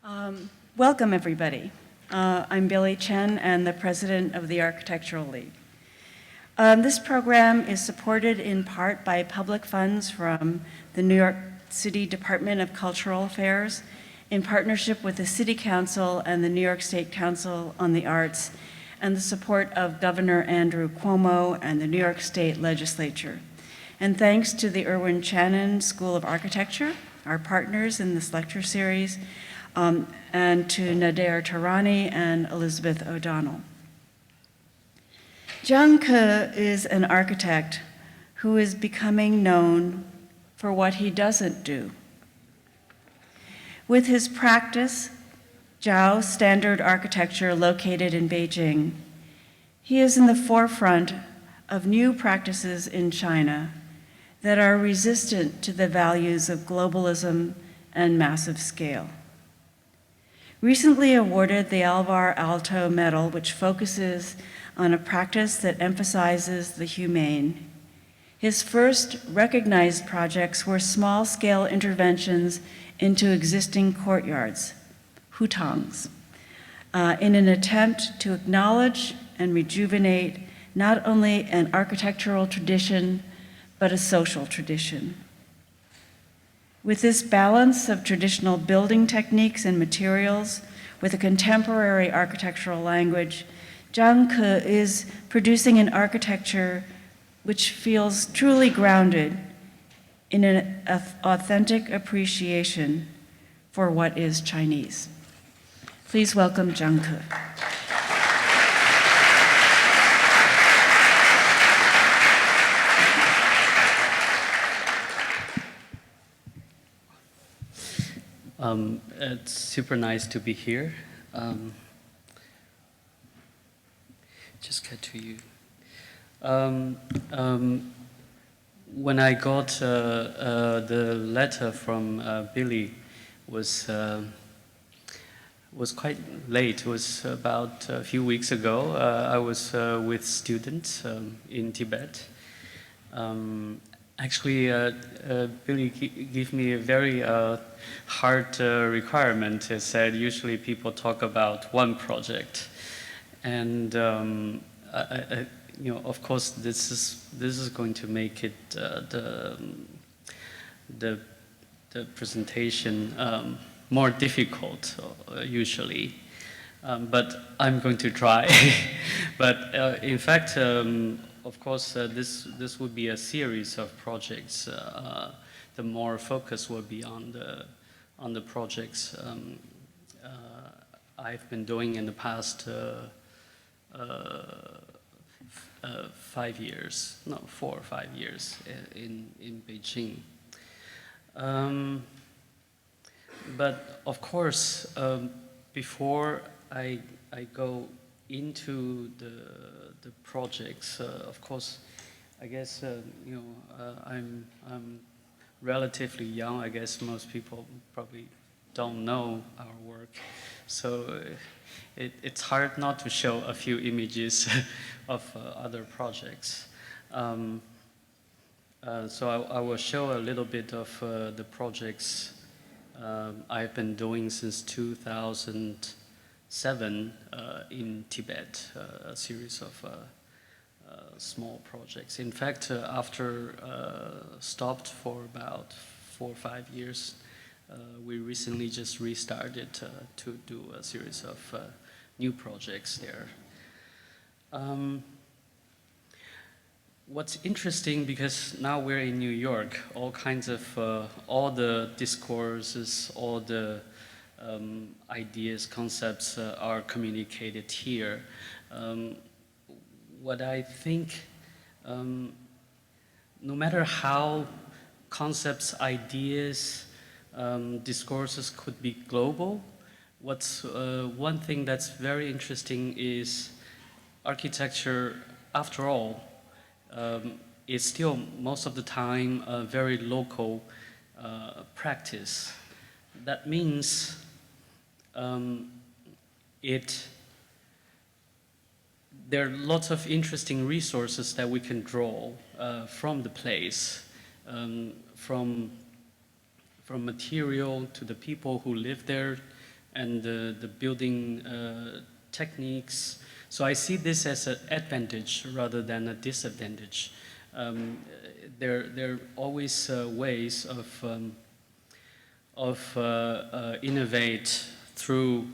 Welcome, everybody. I'm Billie Tsien and the president of the Architectural League. This program is supported in part by public funds from the New York City Department of Cultural Affairs in partnership with the City Council and the New York State Council on the Arts and the support of Governor Andrew Cuomo and the New York State Legislature. And thanks to the Irwin Channon School of Architecture, our partners in this lecture series, and to Nader Tarani and Elizabeth O'Donnell. Zhang Ke is an architect who is becoming known for what he doesn't do. With his practice, Zhao Standard Architecture, located in Beijing, he is in the forefront of new practices in China that are resistant to the values of globalism and massive scale. Recently awarded the Alvar Aalto Medal, which focuses on a practice that emphasizes the humane, his first recognized projects were small-scale interventions into existing courtyards, hutongs, in an attempt to acknowledge and rejuvenate not only an architectural tradition, but a social tradition. With this balance of traditional building techniques and materials with a contemporary architectural language, Zhang Ke is producing an architecture which feels truly grounded in an authentic appreciation for what is Chinese. Please welcome Zhang Ke. It's super nice to be here. Just get to you. When I got the letter from Billie, was quite late. It was about a few weeks ago. I was with students in Tibet. Actually, Billie gave me a very hard requirement. It said usually people talk about one project, and of course, this is going to make it the presentation more difficult usually. But I'm going to try. But in fact. Of course, this would be a series of projects. The more focus will be on the projects I've been doing in the past 4 or 5 years in Beijing. But of course, before I go into the projects, of course, I guess I'm relatively young. I guess most people probably don't know our work, so it's hard not to show a few images of other projects. So I will show a little bit of the projects I've been doing since 2007 in Tibet, a series of small projects. In fact, after stopped for about 4 or 5 years, we recently just restarted to do a series of new projects there. What's interesting, because now we're in New York, all kinds of, all the discourses, all the ideas, concepts are communicated here. What I think, no matter how concepts, ideas, discourses could be global, what's one thing that's very interesting is architecture, after all, is still most of the time a very local practice. That means there are lots of interesting resources that we can draw from the place, from material to the people who live there, and the building techniques. So I see this as an advantage rather than a disadvantage. There are always ways of innovate through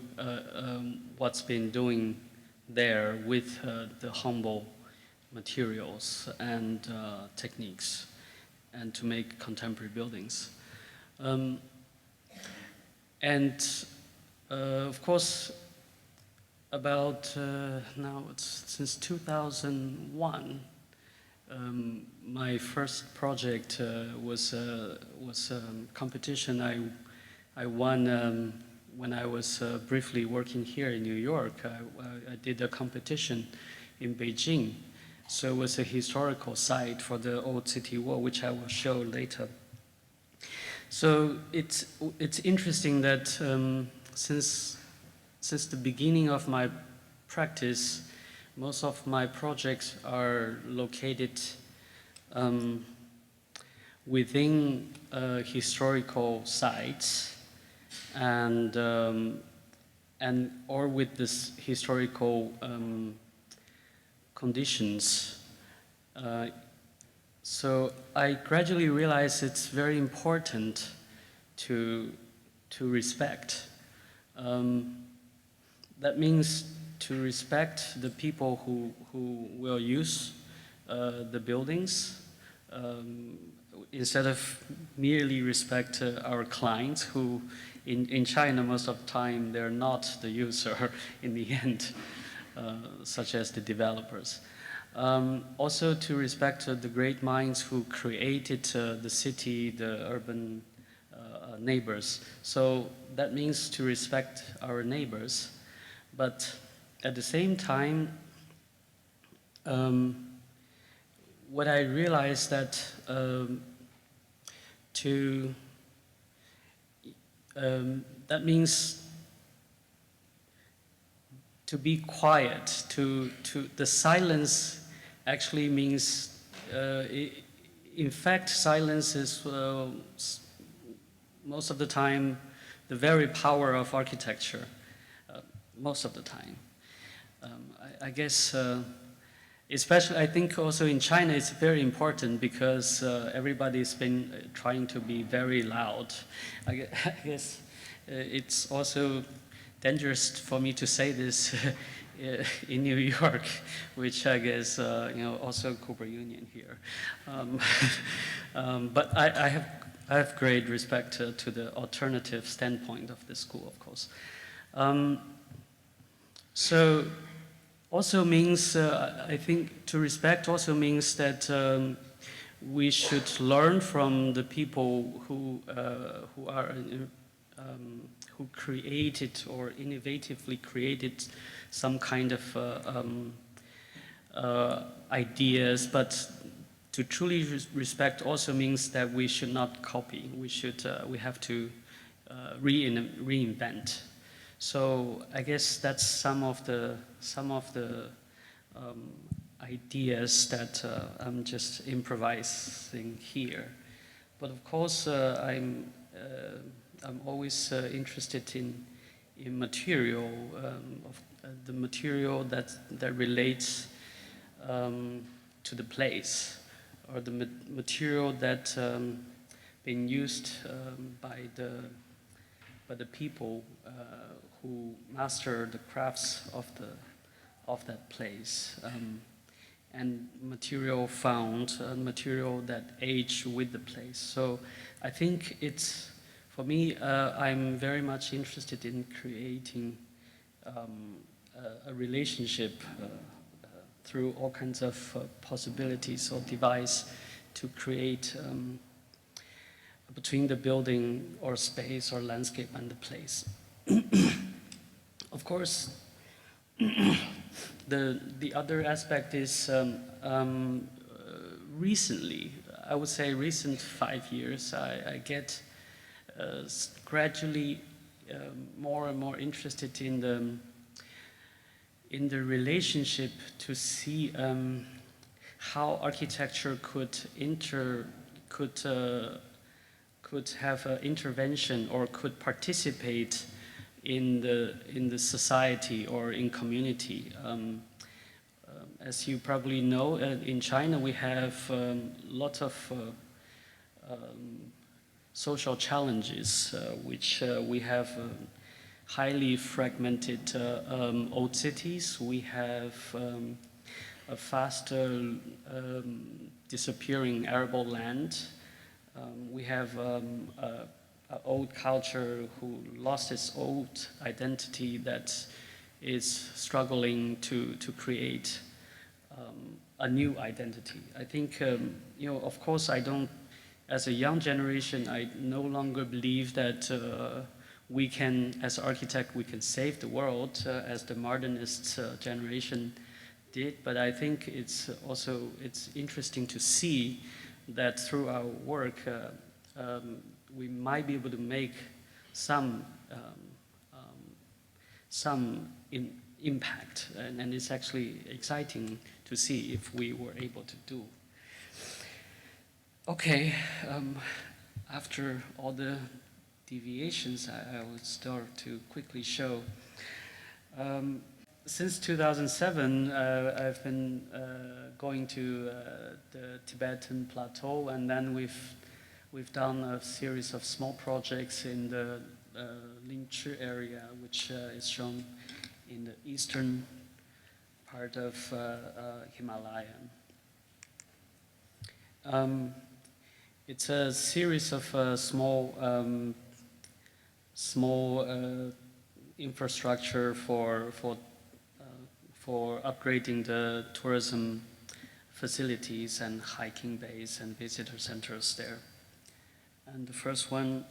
what's been doing there with the humble materials and techniques, and to make contemporary buildings. Of course, about now it's since 2001, my first project was a competition I won when I was briefly working here in New York. I did a competition in Beijing. So it was a historical site for the old city wall, which I will show later. So it's interesting that since the beginning of my practice, most of my projects are located within historical sites and or with this historical conditions. So I gradually realized it's very important to respect. That means to respect the people who will use the buildings, instead of merely respect our clients who in China most of the time they're not the user in the end, such as the developers. Also to respect the great minds who created the city, the urban neighbors. So that means to respect our neighbors, but at the same time, what I realized that that means to be quiet. The silence actually means, in fact, silence is most of the time the very power of architecture. Most of the time, I guess. Especially, I think also in China, it's very important because everybody's been trying to be very loud. I guess it's also dangerous for me to say this in New York, which I guess, also Cooper Union here. But I have great respect to the alternative standpoint of the school, of course. So also means, I think to respect also means that we should learn from the people who created or innovatively created some kind of ideas, but to truly respect also means that we should not copy. We have to reinvent. So I guess that's some of the ideas that I'm just improvising here. But of course, I'm always interested in material, the material that relates to the place, or the material that been used by the people who master the crafts of that place, and material found, material that age with the place. So I think it's, for me, I'm very much interested in creating a relationship through all kinds of possibilities or device to create between the building or space or landscape and the place. Of course, the other aspect is recently, I would say recent 5 years, I get gradually more and more interested in the relationship to see how architecture could have an intervention or could participate in the society or in community. As you probably know, in China we have lots of social challenges, which we have highly fragmented old cities. We have a faster disappearing arable land. We have an old culture who lost its old identity that is struggling to create a new identity. I think, you know, of course, I don't, as a young generation, I no longer believe that we can, as architect, we can save the world as the modernist generation did. But I think it's also, it's interesting to see that through our work, we might be able to make some impact, and it's actually exciting to see if we were able to do. Okay, after all the deviations, I will start to quickly show. Since 2007, I've been going to the Tibetan plateau, and then we've done a series of small projects in the Lingchi area, which is shown in the eastern part of Himalaya. It's a series of small infrastructure for upgrading the tourism facilities and hiking bays and visitor centers there. And the first one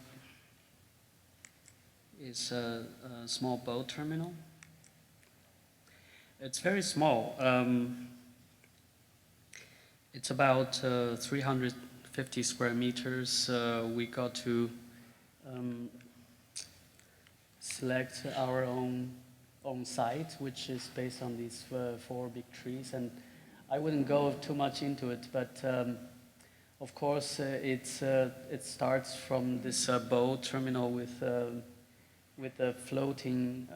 is a small boat terminal. It's very small. It's about 350 square meters. We got to select our own site, which is based on these 4 big trees. And I wouldn't go too much into it, but of course it starts from this boat terminal with a floating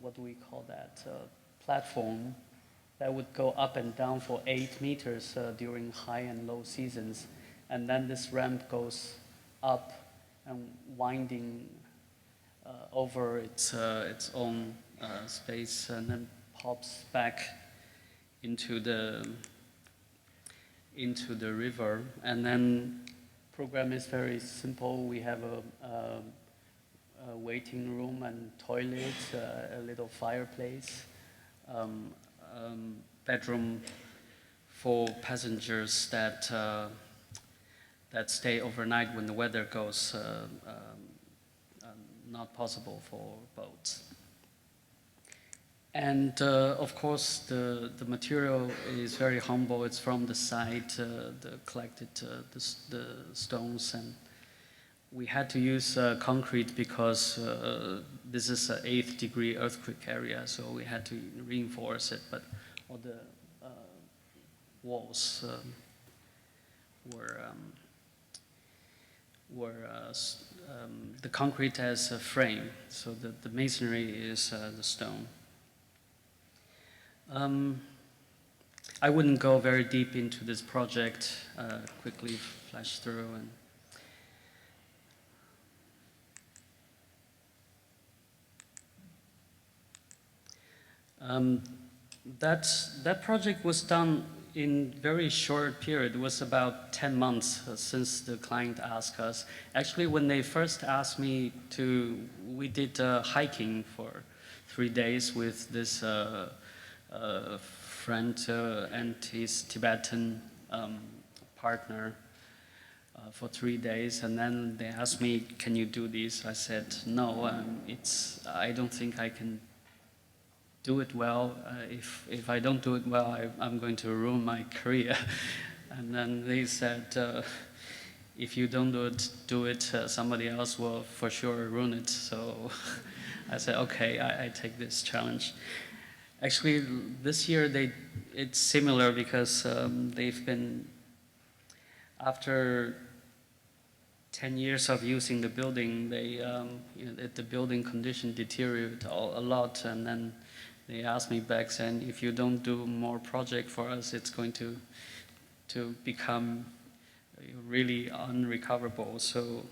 what do we call that, platform that would go up and down for 8 meters during high and low seasons. And then this ramp goes up and winding over its own space, and then pops back into the river. And then program is very simple. We have a waiting room and toilet, a little fireplace, bedroom for passengers that stay overnight when the weather goes not possible for boats. And of course, the material is very humble. It's from the site, collected the stones, and we had to use concrete because this is an 8th degree earthquake area, so we had to reinforce it. But all the walls were the concrete as a frame, so the masonry is the stone. I wouldn't go very deep into this project, quickly flash through. And that project was done in very short period. It was about 10 months since the client asked us. Actually, when they first asked me to, we did hiking for 3 days with this friend and his Tibetan partner for 3 days, and then they asked me, "Can you do this?" I said, "No, I don't think I can do it well. If I don't do it well, I'm going to ruin my career." And then they said, "If you don't do it, somebody else will for sure ruin it." So I said, "Okay, I take this challenge." Actually, this year it's similar because they've been, after 10 years of using the building, the building condition deteriorated a lot, and then they asked me back saying, if you don't do more project for us, it's going to become really unrecoverable. So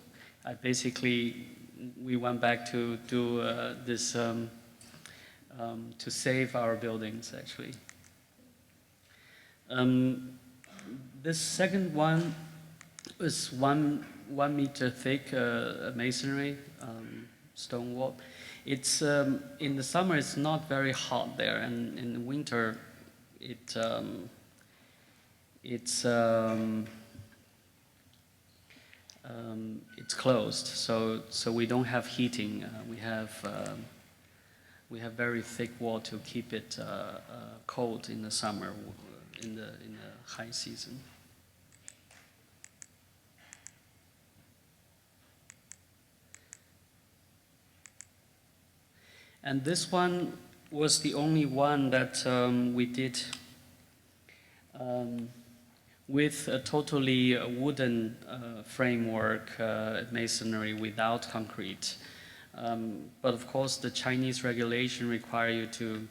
we went back to do this to save our buildings, actually. This second one was 1 meter thick masonry stone wall. It's in the summer it's not very hot there, and in the winter it's closed, so we don't have heating. We have very thick wall to keep it cold in the summer, in the high season. And this one was the only one that we did with a totally wooden framework, masonry without concrete. But of course, the Chinese regulation require you to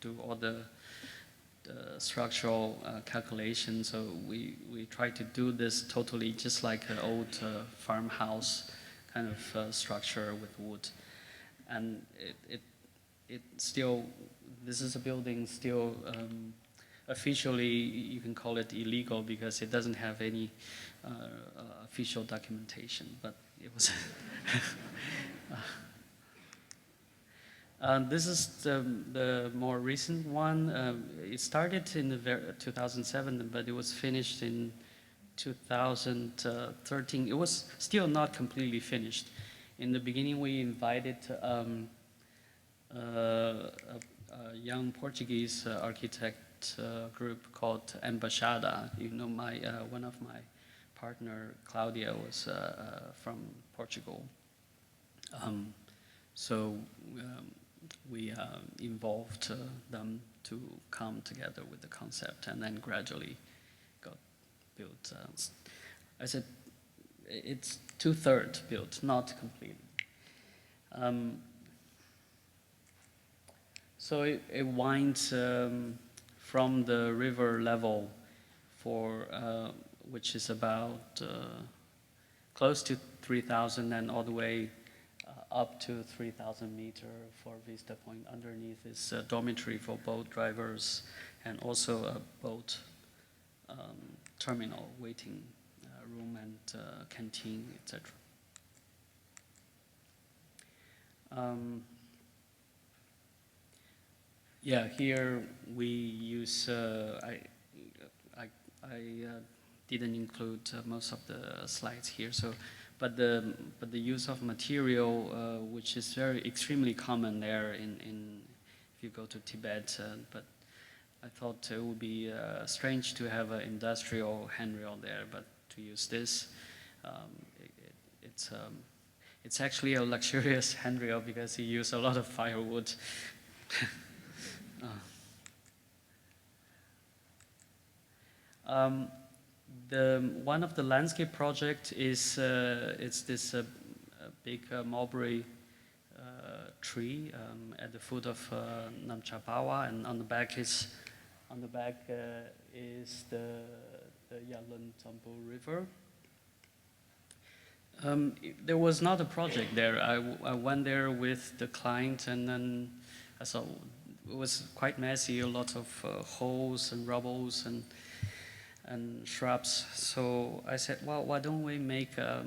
do all the structural calculations. So we try to do this totally just like an old farmhouse kind of structure with wood. And it still, this is a building still officially, you can call it illegal because it doesn't have any official documentation, but it was. This is the more recent one. It started in 2007, but it was finished in 2013. It was still not completely finished. In the beginning, we invited a young Portuguese architect group called Embaixada. You know, one of my partner, Claudia, was from Portugal. So we involved them to come together with the concept, and then gradually got built. I said it's 2/3 built, not completed. So it winds from the river level which is about close to 3,000 and all the way up to 3,000 meter for Vista Point. Underneath is a dormitory for boat drivers and also a boat terminal, waiting room and canteen, etc. Yeah, here we use, I didn't include most of the slides here, so, but the use of material, which is extremely common there if you go to Tibet, but I thought it would be strange to have an industrial handrail there, but to use this, it's actually a luxurious handrail because you use a lot of firewood. One of the landscape project is it's this big mulberry tree at the foot of Namchapawa, and on the back is the Yalun Zambu River. There was not a project there. I went there with the client, and then I saw it was quite messy, a lot of holes and rubbles and shrubs. So I said, well, why don't we make a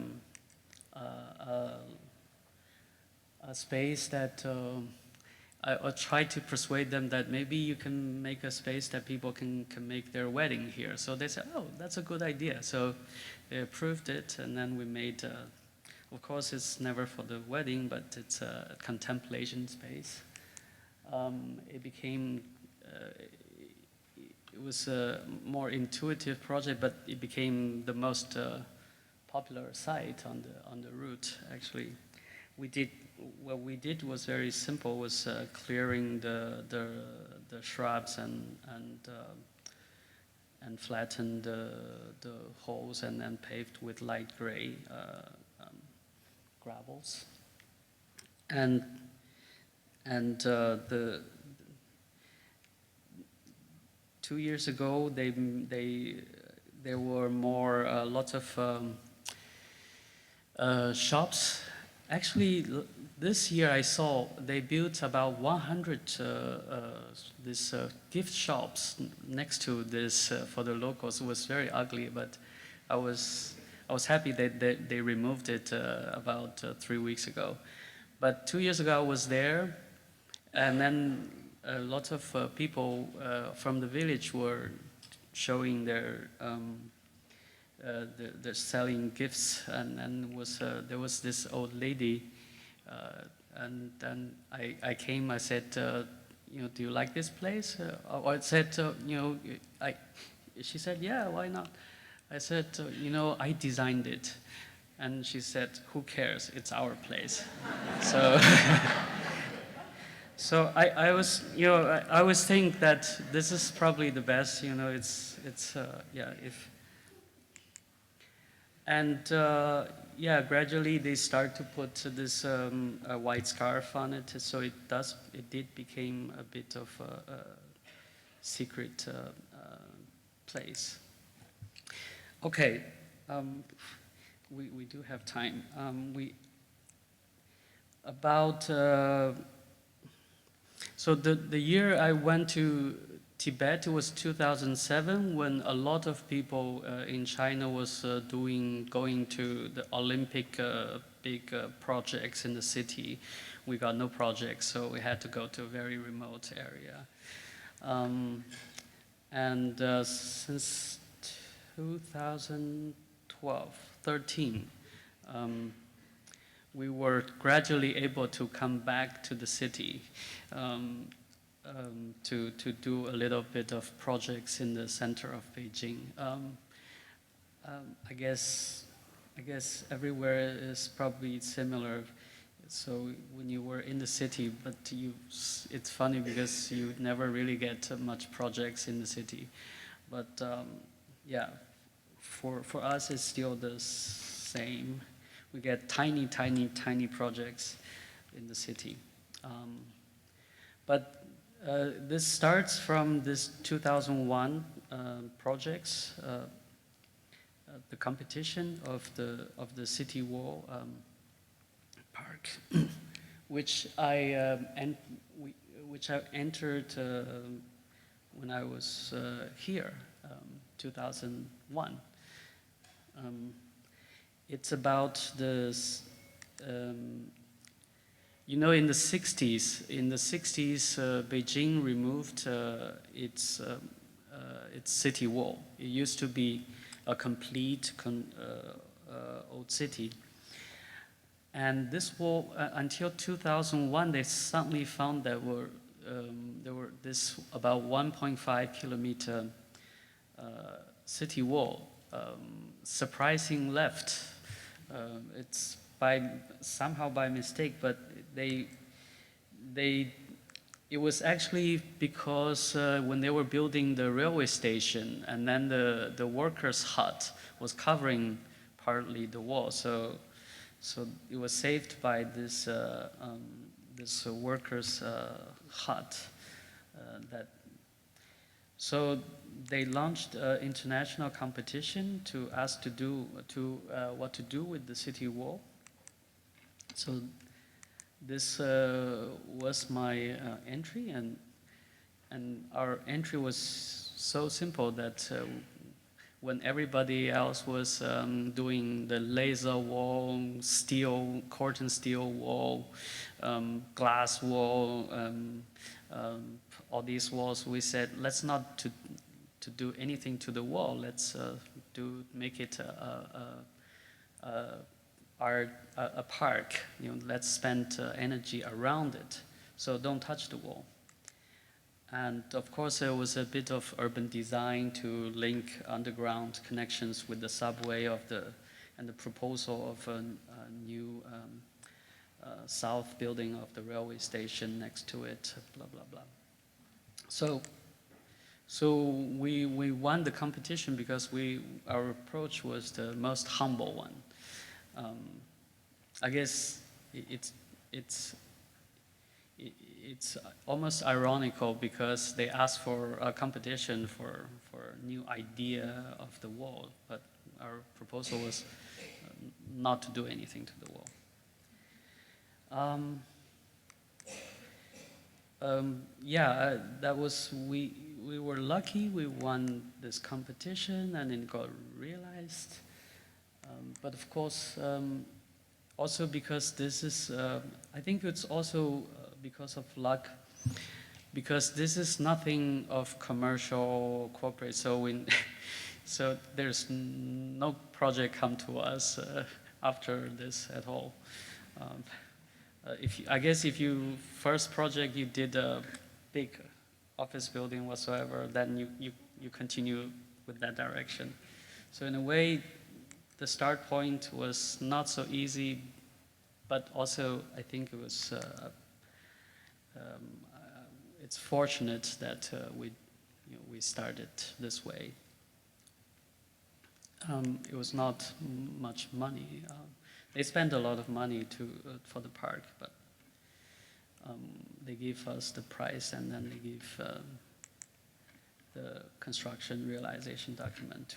space that I tried to persuade them that maybe you can make a space that people can make their wedding here. So they said, oh, that's a good idea. So they approved it, and then we made, of course, it's never for the wedding, but it's a contemplation space. It became, it was a more intuitive project, but it became the most popular site on the route, actually. What we did was very simple, was clearing the shrubs and flattened the holes, and then paved with light gray gravels, and the 2 years ago there were more lots of shops. Actually, this year I saw they built about 100 these gift shops next to this for the locals. It was very ugly, but I was happy that they removed it about 3 weeks ago. But 2 years ago I was there, and then lots of people from the village were showing their they're selling gifts, and there was this old lady, and then I came. I said, you know, do you like this place? Or I said, you know, she said, yeah, why not? I said, you know, I designed it, and she said, who cares? It's our place. So. So I was, you know, I always think that this is probably the best, you know, it's yeah, if. And yeah, gradually they start to put this a white scarf on it, so it did become a bit of a secret place. Okay, we do have time. About so the year I went to Tibet was 2007, when a lot of people in China was going to the Olympic big projects in the city. We got no projects, so we had to go to a very remote area. And since 2012, 13, we were gradually able to come back to the city to do a little bit of projects in the center of Beijing. I guess everywhere is probably similar. So when you were in the city, but it's funny because you never really get much projects in the city. But yeah, for us it's still the same. We get tiny projects in the city. But this starts from this 2001 projects, the competition of the city wall park, which I entered when I was here, 2001. It's about this, you know, in the 60s, Beijing removed its city wall. It used to be a complete old city. And this wall, until 2001, they suddenly found that there were this about 1.5 kilometer city wall, surprising left. It's somehow by mistake, but it was actually because when they were building the railway station, and then the workers' hut was covering partly the wall, so it was saved by this workers' hut. So they launched an international competition to ask what to do with the city wall. So this was my entry, and our entry was so simple that when everybody else was doing the laser wall, curtain steel wall, glass wall, all these walls, we said, let's not to do anything to the wall. Let's make it a park. You know, let's spend energy around it. So don't touch the wall. And of course, there was a bit of urban design to link underground connections with the subway and the proposal of a new south building of the railway station next to it. Blah blah blah. So we won the competition because our approach was the most humble one. I guess it's it's almost ironical because they asked for a competition for a new idea of the wall, but our proposal was not to do anything to the wall. Yeah, that was we were lucky. We won this competition, and it got realized. But of course, also because this is, I think it's also because of luck, because this is nothing of commercial corporate. So so there's no project come to us after this at all. I guess if you first project you did a big office building whatsoever, then you continue with that direction. So in a way, the start point was not so easy, but also I think it was it's fortunate that we started this way. It was not much money. They spent a lot of money for the park, but they gave us the price, and then they gave the construction realization document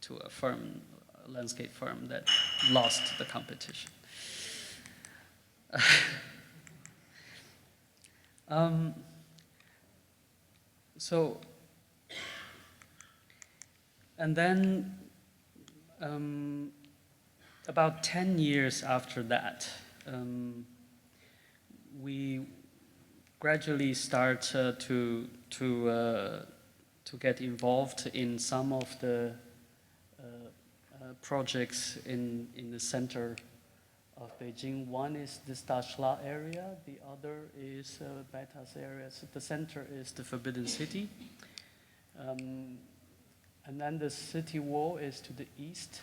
to a firm, a landscape firm that lost the competition. So, and then about 10 years after that, we gradually start to get involved in some of the projects in the center of Beijing. One is the Dashla area, the other is Baitas area. So the center is the Forbidden City. And then the city wall is to the east,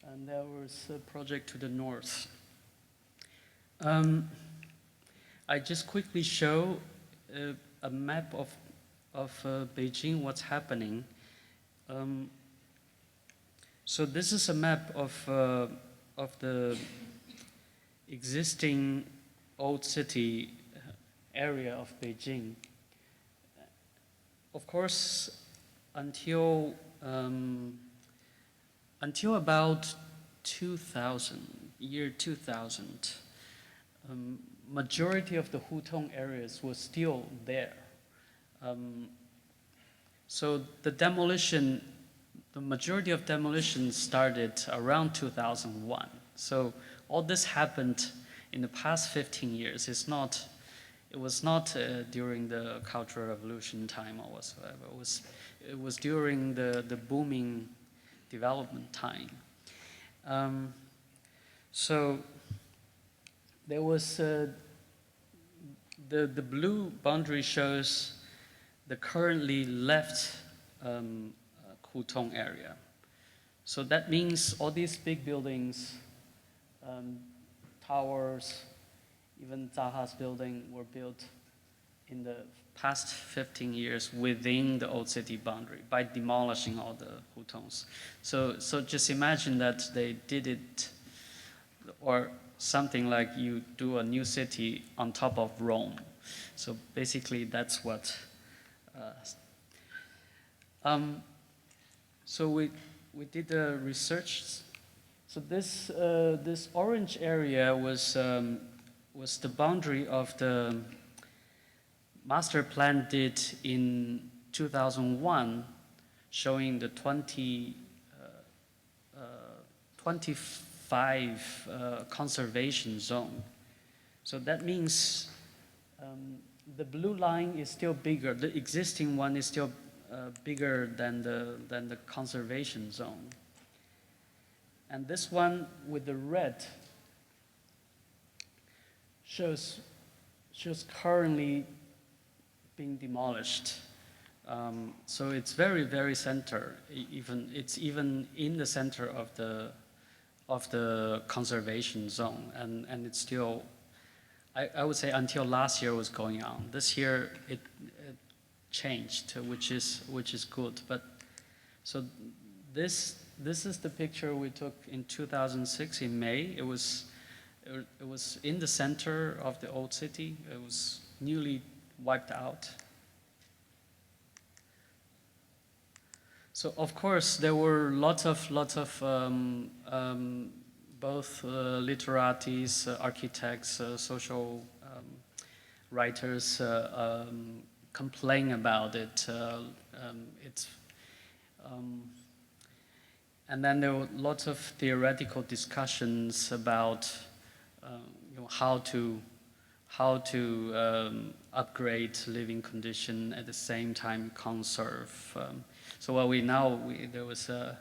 and there was a project to the north. I just quickly show a map of Beijing, what's happening. So this is a map of the existing old city area of Beijing. Of course, until about 2000, year 2000, majority of the hutong areas were still there. So the majority of demolition started around 2001. So all this happened in the past 15 years. It was not during the Cultural Revolution time or whatsoever. It was during the booming development time. So there was the blue boundary shows the currently left hutong area. So that means all these big buildings, towers, even Zaha's building were built in the past 15 years within the old city boundary by demolishing all the hutongs. So just imagine that they did it, or something like you do a new city on top of Rome. So basically that's what. So we did the research. So this orange area was the boundary of the master plan did in 2001, showing the 25 conservation zone. So that means the blue line is still bigger. The existing one is still bigger than the conservation zone. And this one with the red shows currently being demolished. So it's very, very center. It's even in the center of the conservation zone, and it's still, I would say, until last year was going on. This year it changed, which is good. But so this is the picture we took in 2006 in May. It was it was in the center of the old city. It was newly wiped out. So of course there were lots of both literates, architects, social writers complain about it. And then there were lots of theoretical discussions about how to upgrade living condition at the same time conserve. So what there was a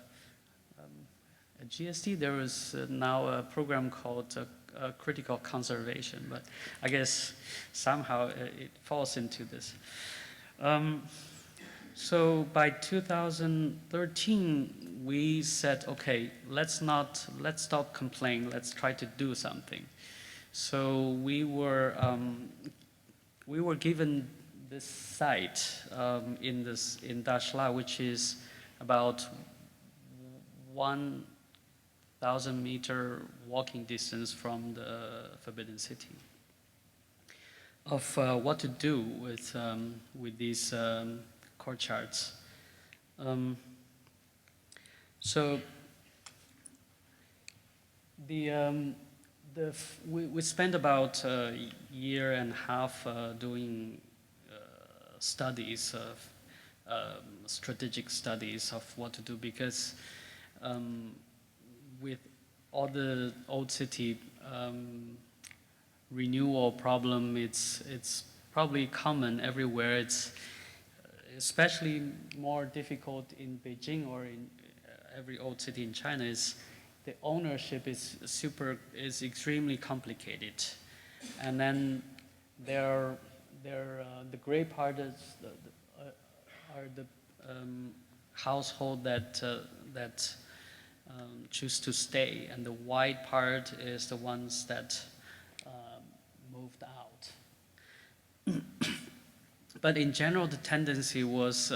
GST, there was now a program called critical conservation, but I guess somehow it falls into this. So by 2013, we said, okay, let's stop complaining, let's try to do something. So we were given this site in Dashla, which is about 1,000 meter walking distance from the Forbidden City. Of what to do with these courtyards. So we spent about a year and a half doing studies of strategic studies of what to do, because with all the old city renewal problem, it's probably common everywhere. It's especially more difficult in Beijing or in every old city in China. Is the ownership is extremely complicated, and then the gray part is are the household that choose to stay, and the white part is the ones that moved out. But in general, the tendency was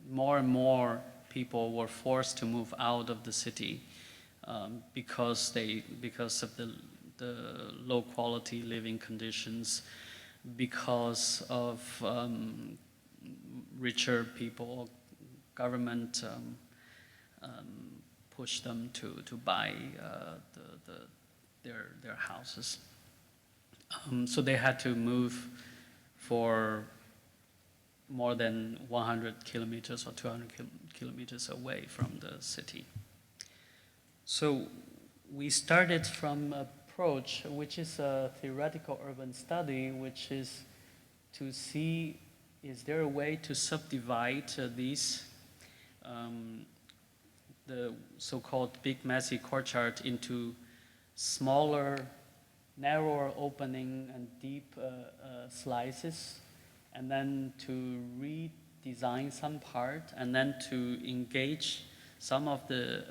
more and more people were forced to move out of the city because of the low quality living conditions, because of richer people, government push them to buy their houses. So they had to move for more than 100 kilometers or 200 kilometers away from the city. So we started from an approach which is a theoretical urban study, which is to see, is there a way to subdivide these the so-called big messy courtyard into smaller, narrower opening and deep slices, and then to redesign some part, and then to engage some of the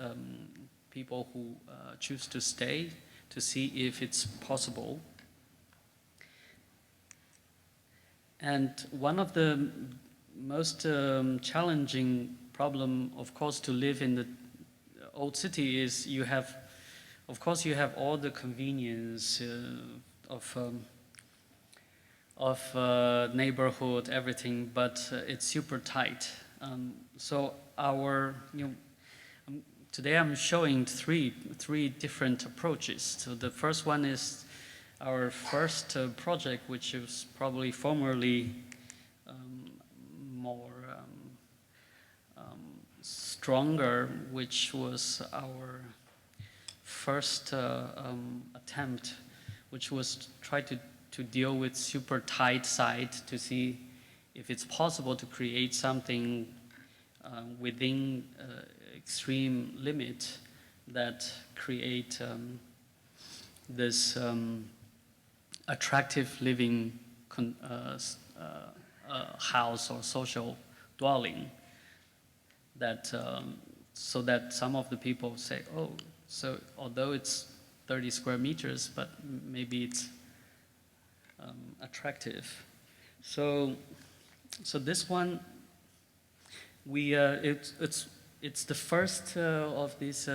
people who choose to stay, to see if it's possible. And one of the most challenging problem, of course, to live in the old city is you have all the convenience of neighborhood, everything, but it's super tight. So today I'm showing three different approaches. So the first one is our first project, which is probably formerly more stronger, which was our first attempt, which was try to deal with super tight site to see if it's possible to create something within extreme limit that create this attractive living house or social dwelling, that so that some of the people say, oh, so although it's 30 square meters, but maybe it's attractive. So this one, it's the first of these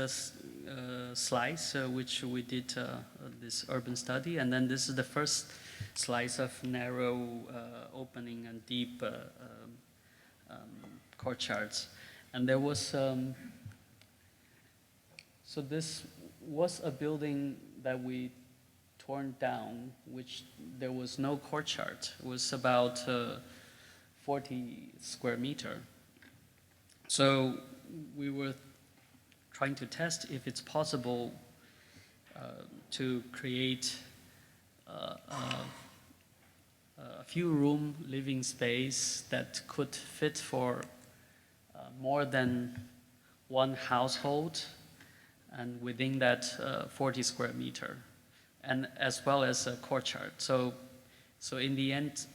slice, which we did this urban study, and then this is the first slice of narrow opening and deep courtyards. And there was, so this was a building that we torn down, which there was no courtyard. It was about 40 square meter. So we were trying to test if it's possible to create a few room living space that could fit for more than one household, and within that 40 square meter, and as well as a courtyard. So in the end,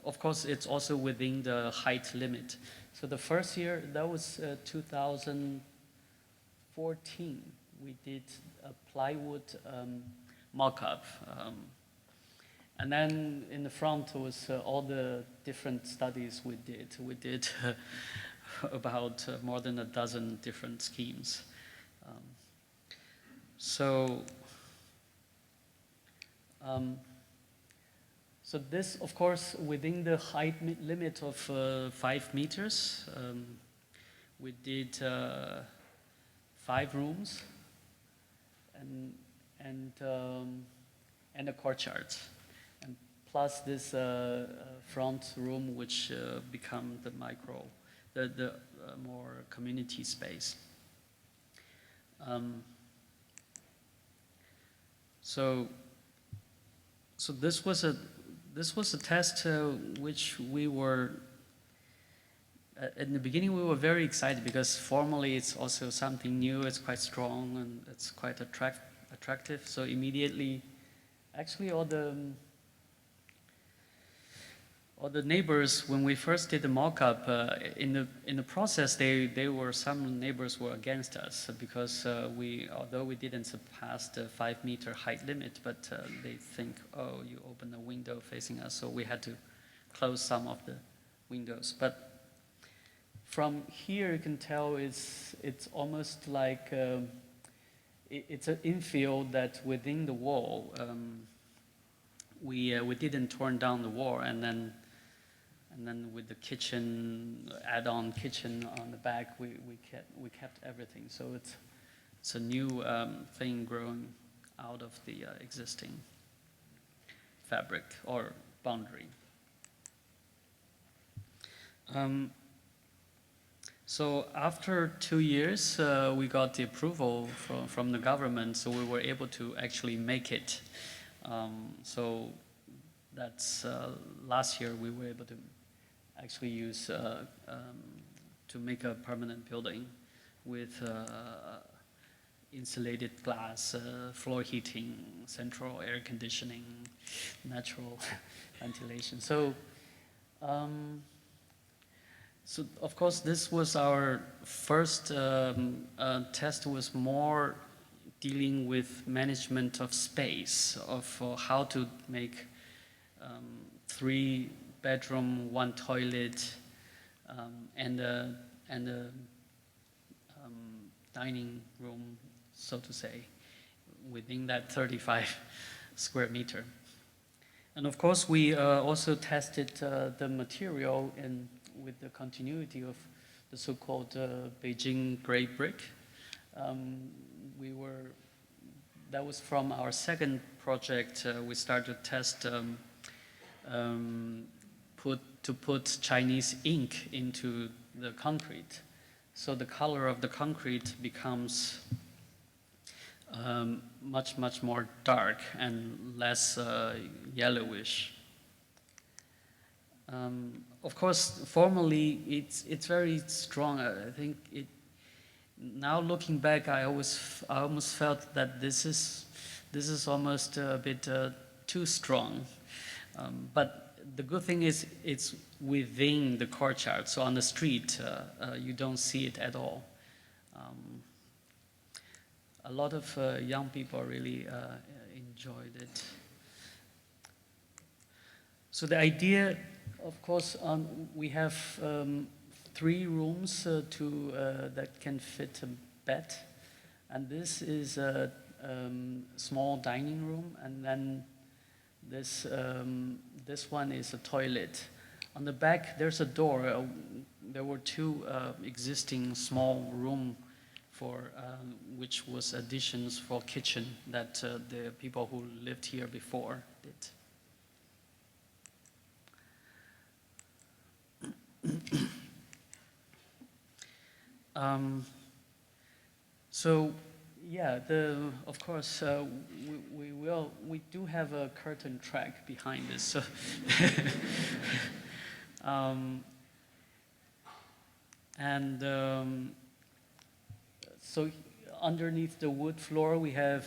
of course, it's also within the height limit. So the first year, that was 2014, we did a plywood mock-up. And then in the front was all the different studies we did. We did about more than a dozen different schemes. So this, of course, within the height limit of 5 meters, we did 5 rooms and a courtyard, and plus this front room, which become the more community space. So this was a test which we were, in the beginning we were very excited, because formally it's also something new, it's quite strong and it's quite attractive. So immediately, actually all the neighbors, when we first did the mock-up, in the process, some neighbors were against us, because although we didn't surpass the 5 meter height limit, but they think, oh, you open a window facing us, so we had to close some of the windows. But from here you can tell it's almost like it's an infill that within the wall. We didn't torn down the wall, and then with the kitchen, add-on kitchen on the back, we kept everything. So it's a new thing growing out of the existing fabric or boundary. So after 2 years, we got the approval from the government, so we were able to actually make it. So that's last year we were able to actually use to make a permanent building with insulated glass, floor heating, central air conditioning, natural ventilation. So of course this was our first test, was more dealing with management of space, of how to make 3 bedroom, 1 toilet, and a dining room, so to say, within that 35 square meter. And of course, we also tested the material with the continuity of the so-called Beijing gray brick. That was from our second project. We started to test put Chinese ink into the concrete. So the color of the concrete becomes much more dark and less yellowish. Of course, formally, it's very strong. I think now looking back, I almost felt that this is almost a bit too strong. But the good thing is it's within the courtyard, so on the street you don't see it at all. A lot of young people really enjoyed it. So the idea, of course, we have 3 rooms that can fit a bed, And this is a small dining room, and then this one is a toilet. On the back, there's a door. There were two existing small room for which was additions for kitchen that the people who lived here before did. So, yeah, of course, we do have a curtain track behind this. So, so underneath the wood floor, we have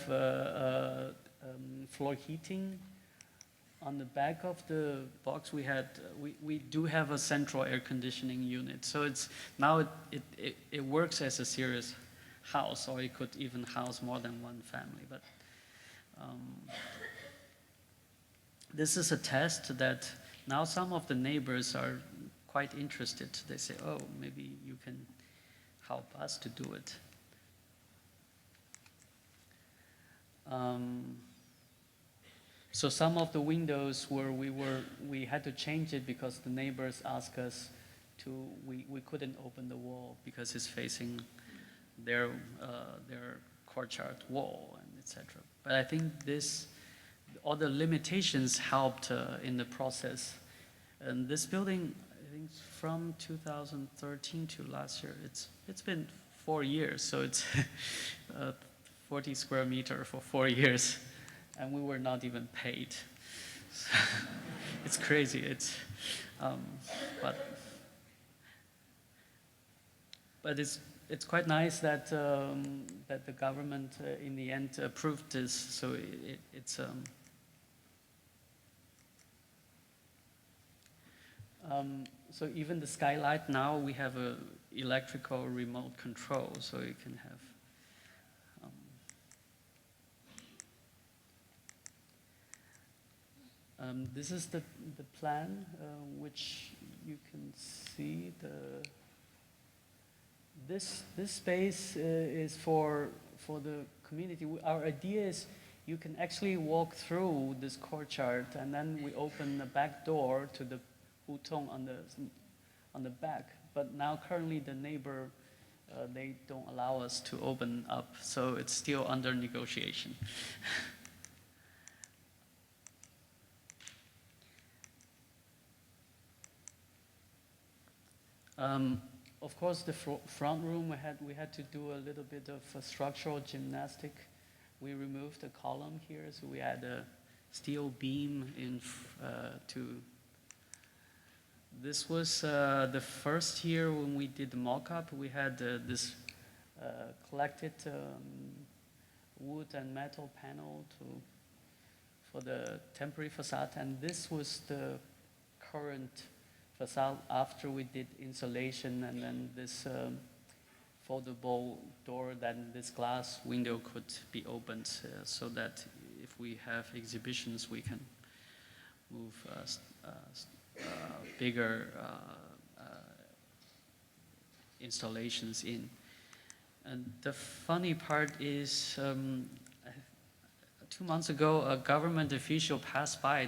floor heating. On the back of the box, we do have a central air conditioning unit. So it works as a serious house, or it could even house more than one family. But this is a test that now some of the neighbors are quite interested. They say, "Oh, maybe you can help us to do it." So some of the windows where we had to change it because the neighbors asked us to. We couldn't open the wall because it's facing their courtyard wall and etc. But I think all the limitations helped in the process. And this building, I think, from 2013 to last year, it's been 4 years, so it's 40 square meter for 4 years. And we were not even paid. It's crazy. But it's quite nice that that the government in the end approved this. So so even the skylight now we have a electrical remote control, so you can have. This is the plan, which you can see. This space is for the community. Our idea is you can actually walk through this courtyard, and then we open the back door to the hutong on the back. But now currently the neighbor they don't allow us to open up, so it's still under negotiation. Of course, the front room we had to do a little bit of structural gymnastic. We removed a column here, so we had a steel beam to. This was the first year when we did the mock-up. We had this collected wood and metal panel for the temporary facade, and this was the current facade after we did insulation, and then this foldable door, then this glass window could be opened so that if we have exhibitions we can move bigger installations in. And the funny part is 2 months ago a government official passed by.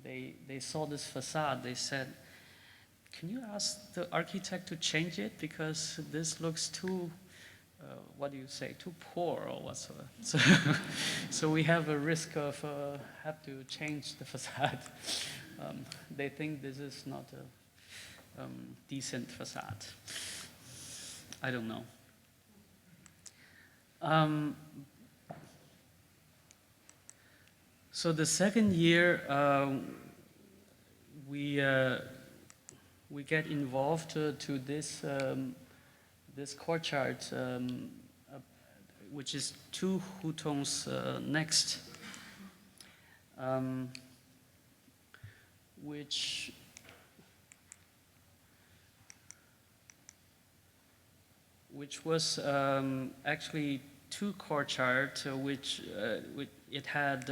They saw this facade. They said, "Can you ask the architect to change it because this looks too, what do you say, too poor or whatsoever?" So we have a risk of have to change the facade. They think this is not a decent facade. I don't know. So the second year, we get involved to this courtyard, which is 2 hutongs next, which was actually 2 courtyards, which it had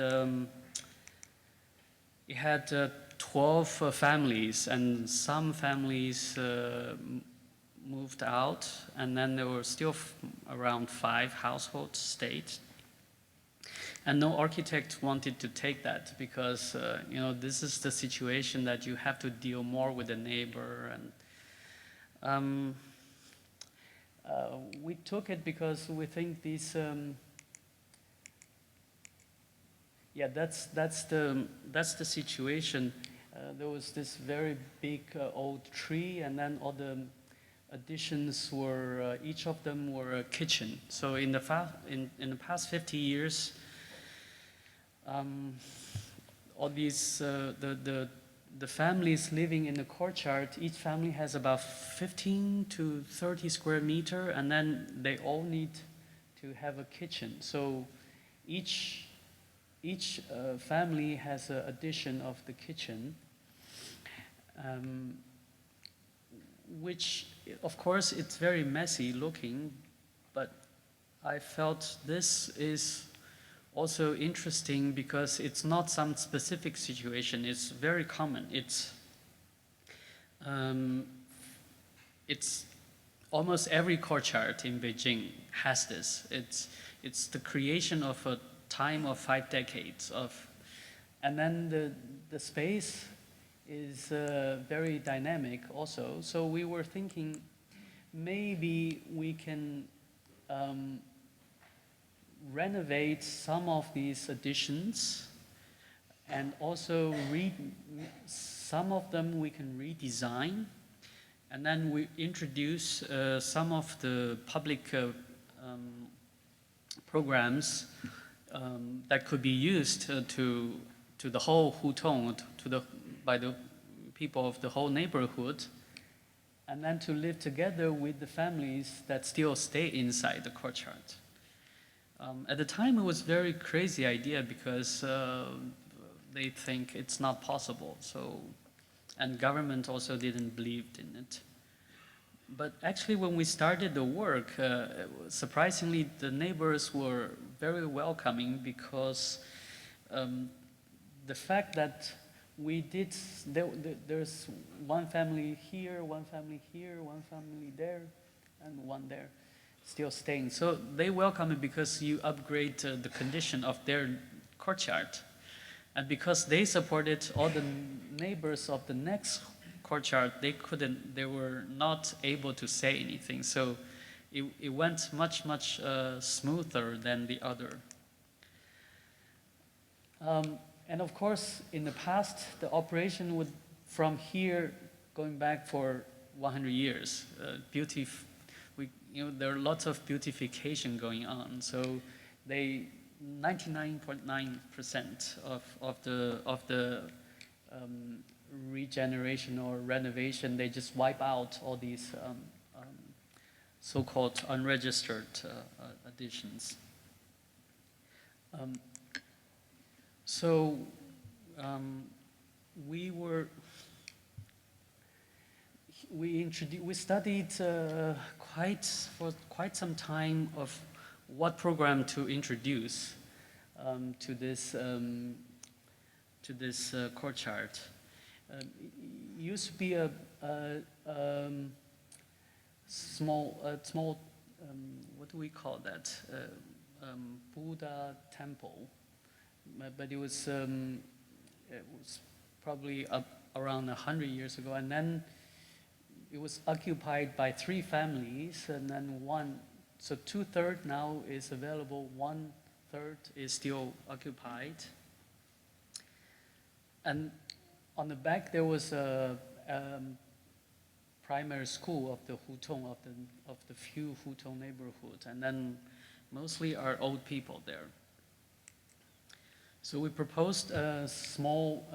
12 families, and some families moved out, and then there were still around 5 households stayed. And no architect wanted to take that because, this is the situation that you have to deal more with the neighbor. And we took it because we think these, that's the situation. There was this very big old tree, and then all the additions were, each of them were a kitchen. So in the past 50 years, all these the families living in the courtyard, each family has about 15 to 30 square meter, and then they all need to have a kitchen. So each family has an addition of the kitchen, which of course it's very messy looking, but I felt this is also interesting because it's not some specific situation, it's very common. It's almost every courtyard in Beijing has this. It's the creation of a time of 5 decades and then the space is very dynamic also. So we were thinking maybe we can renovate some of these additions, and also some of them we can redesign, and then we introduce some of the public programs that could be used to the whole hutong, by the people of the whole neighborhood, and then to live together with the families that still stay inside the courtyard. At the time, it was a very crazy idea because they think it's not possible. And government also didn't believe in it. But actually, when we started the work, surprisingly, the neighbors were very welcoming because the fact that there's one family here, one family here, one family there, and one there, still staying. So they welcome it because you upgrade the condition of their courtyard. And because they supported all the neighbors of the next courtyard, they were not able to say anything. So it went much smoother than the other. And of course, in the past, the operation would, from here, going back for 100 years, there are lots of beautification going on. So 99.9% of the regeneration or renovation, they just wipe out all these so-called unregistered additions. We studied for quite some time of what program to introduce to this courtyard. It used to be a small what do we call that? Buddha temple, but it was probably around 100 years ago, and then it was occupied by 3 families, and then so 2/3 now is available, 1/3 is still occupied. And on the back there was a primary school of the hutong, of the few hutong neighborhood, and then mostly are old people there. So we proposed a small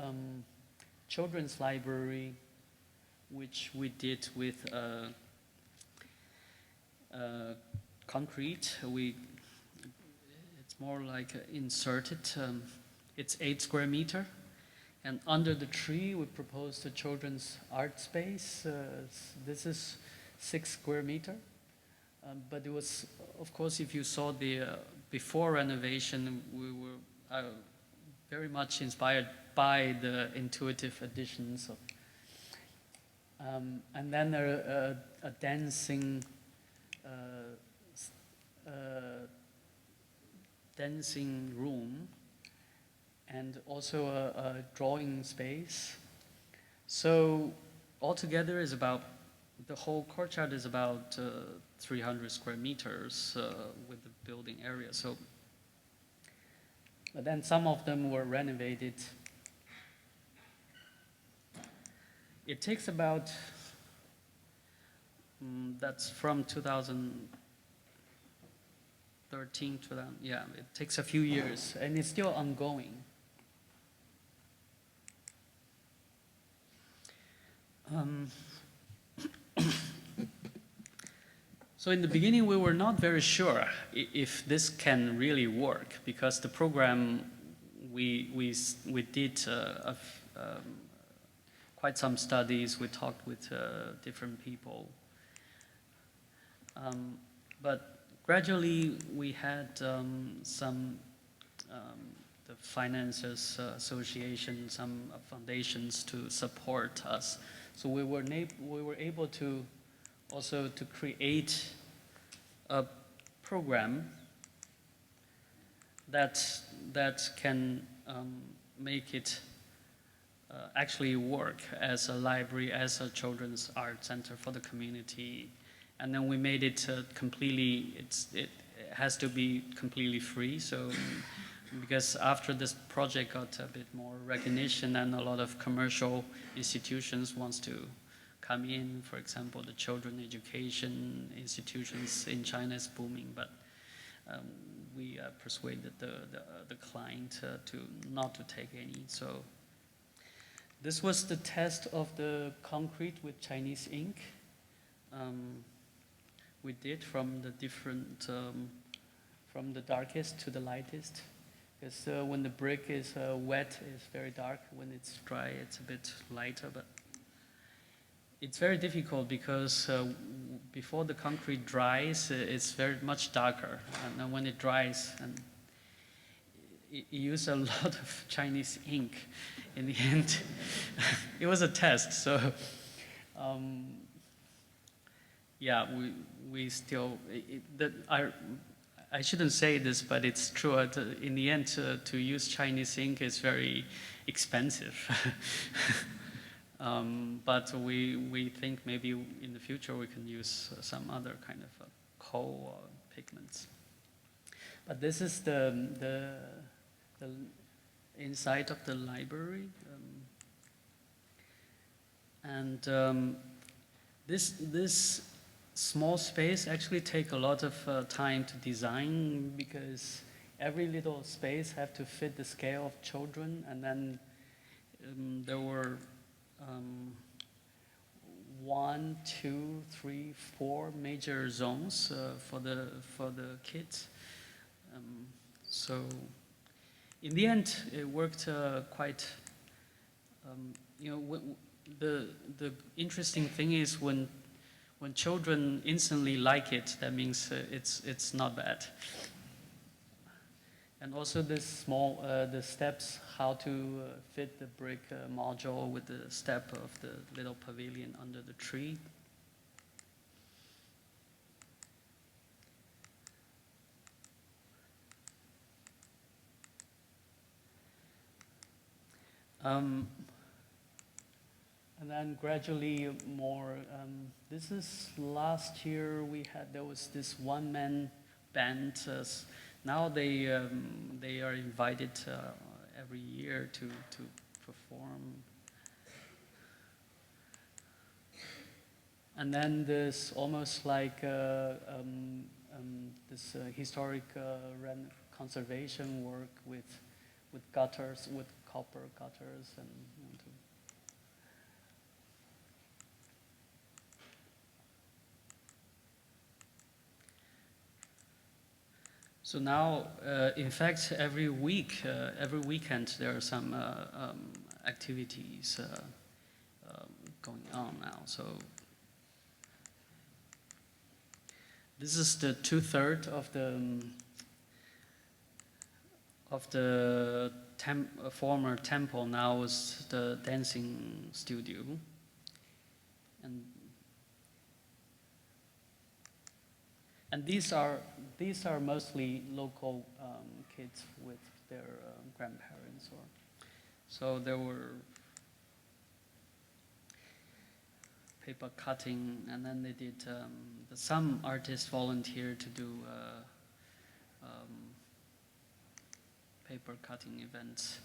children's library, which we did with concrete. It's more like inserted. It's 8 square meter. And under the tree, we proposed a children's art space. This is 6 square meter. But it was, of course, if you saw the before renovation, we were very much inspired by the intuitive additions of. And then a dancing dancing room, and also a drawing space. So altogether is about, the whole courtyard is about 300 square meters with the building area. So, but then some of them were renovated. It takes about, that's from 2013 to that, yeah, it takes a few years and it's still ongoing. So in the beginning, we were not very sure if this can really work, because the program we did quite some studies. We talked with different people, but gradually we had some the Finances Association, some foundations to support us. So we were able to also to create a program that can make it actually work as a library, as a children's art center for the community. And then we made it completely, it has to be completely free. So because after this project got a bit more recognition and a lot of commercial institutions wants to come in, for example, the children education institutions in China is booming, but we persuaded the client to not to take any. So this was the test of the concrete with Chinese ink. We did from the different, from the darkest to the lightest. Because when the brick is wet, it's very dark. When it's dry, it's a bit lighter. But it's very difficult because before the concrete dries, it's very much darker. And then when it dries, and you use a lot of Chinese ink in the end. It was a test. So yeah, we still, I shouldn't say this, but it's true. In the end, to use Chinese ink is very expensive. But we think maybe in the future we can use some other kind of coal or pigments. But this is the inside of the library, and this small space actually take a lot of time to design, because every little space have to fit the scale of children, and then there were 1, 2, 3, 4 major zones for the kids. So in the end, it worked quite. The interesting thing is when children instantly like it, that means it's not bad. And also this small, the steps, how to fit the brick module with the step of the little pavilion under the tree. And then gradually more, this is last year there was this one-man band. Now they are invited every year to perform. And then there's almost like this historic conservation work with gutters, with copper gutters, and so now, in fact, every weekend there are some activities going on now. So this is the 2/3 of the former temple. Now is the dancing studio, and these are mostly local kids with their grandparents, or so there were paper cutting, and then they did some artists volunteered to do paper cutting events.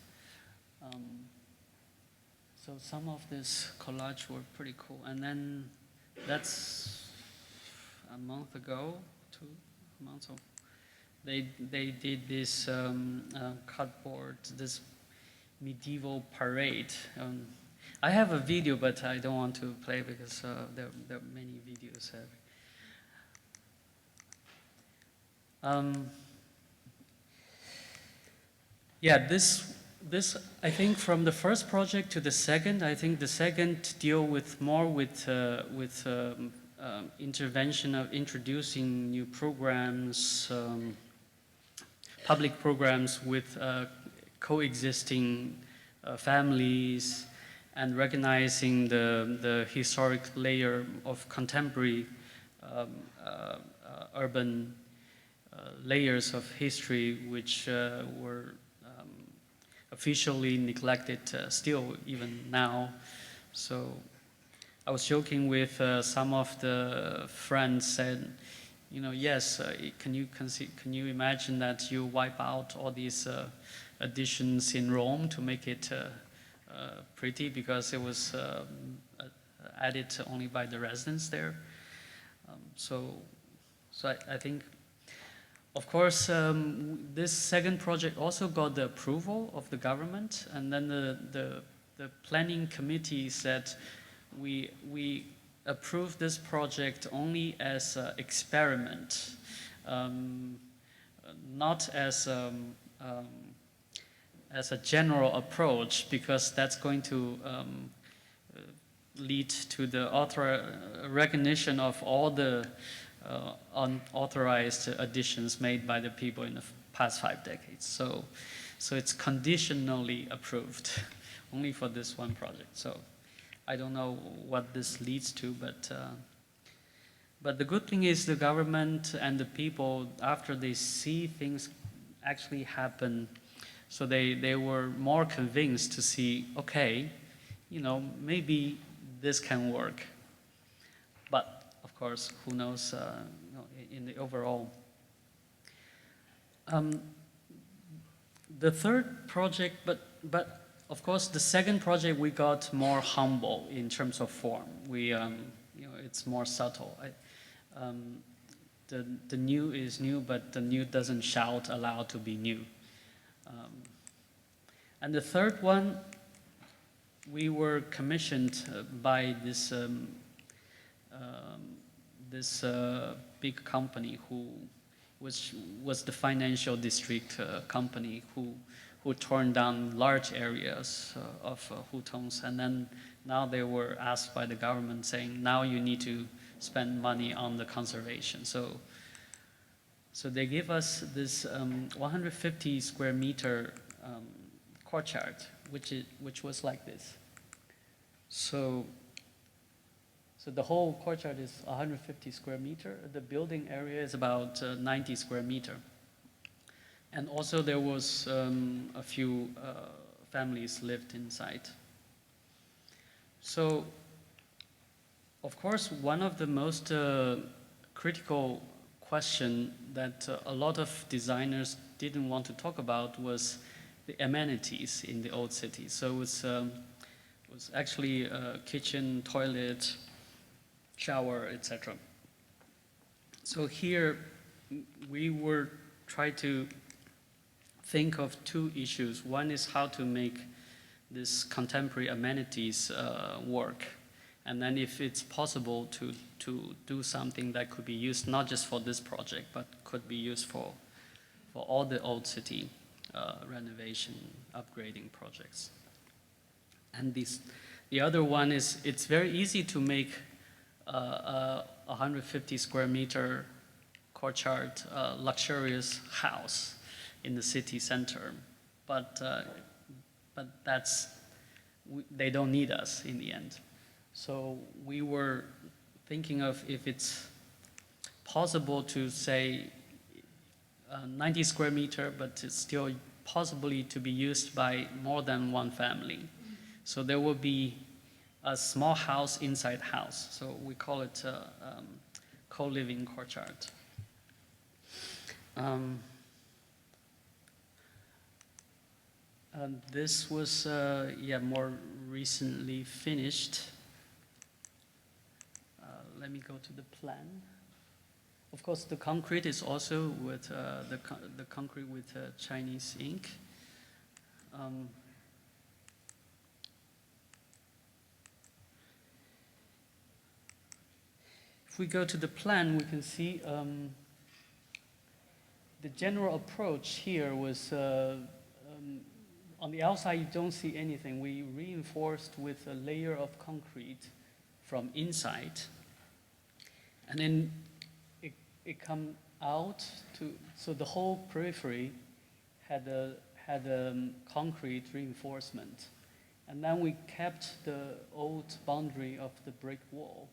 So some of this collage were pretty cool, and then that's a month ago, 2 months ago. They did this cardboard, this medieval parade. I have a video, but I don't want to play because there are many videos. Yeah, this I think from the first project to the second, I think the second deal with more with intervention of introducing new programs, public programs with coexisting families, and recognizing the historic layer of contemporary urban layers of history which were officially neglected still even now. So I was joking with some of the friends, said, you know, yes, can you imagine that you wipe out all these additions in Rome to make it pretty, because it was added only by the residents there. So I think, of course, this second project also got the approval of the government, and then the planning committee said we approve this project only as an experiment, not as a general approach, because that's going to lead to the recognition of all the unauthorized additions made by the people in the past 5 decades. So it's conditionally approved only for this one project. So I don't know what this leads to, but the good thing is the government and the people, after they see things actually happen, so they were more convinced to see, okay, you know, maybe this can work. But of course, who knows, you know, in the overall. The third project, but of course, the second project we got more humble in terms of form. We, you know, it's more subtle. The new is new, but the new doesn't shout aloud to be new. And the third one, we were commissioned by this big company who was the financial district company who torn down large areas of hutongs, and then now they were asked by the government saying, now you need to spend money on the conservation. So they give us this 150 square meter courtyard, which was like this. So the whole courtyard is 150 square meter. The building area is about 90 square meter. And also there was a few families lived inside. So, of course, one of the most critical question that a lot of designers didn't want to talk about was the amenities in the old city. So it was actually a kitchen, toilet, shower, etc. So here we were trying to think of 2 issues. One is how to make this contemporary amenities work, and then if it's possible to do something that could be used not just for this project, but could be used for all the old city renovation, upgrading projects. And the other one is, it's very easy to make a 150 square meter courtyard luxurious house in the city center, but they don't need us in the end. So we were thinking of if it's possible to say 90 square meter, but it's still possibly to be used by more than one family. So there will be a small house inside house. So we call it co-living courtyard. This was more recently finished. Let me go to the plan. Of course, the concrete is also with the concrete with Chinese ink. If we go to the plan, we can see the general approach here was on the outside you don't see anything. We reinforced with a layer of concrete from inside, and then it come out to, so the whole periphery had a concrete reinforcement, and then we kept the old boundary of the brick wall.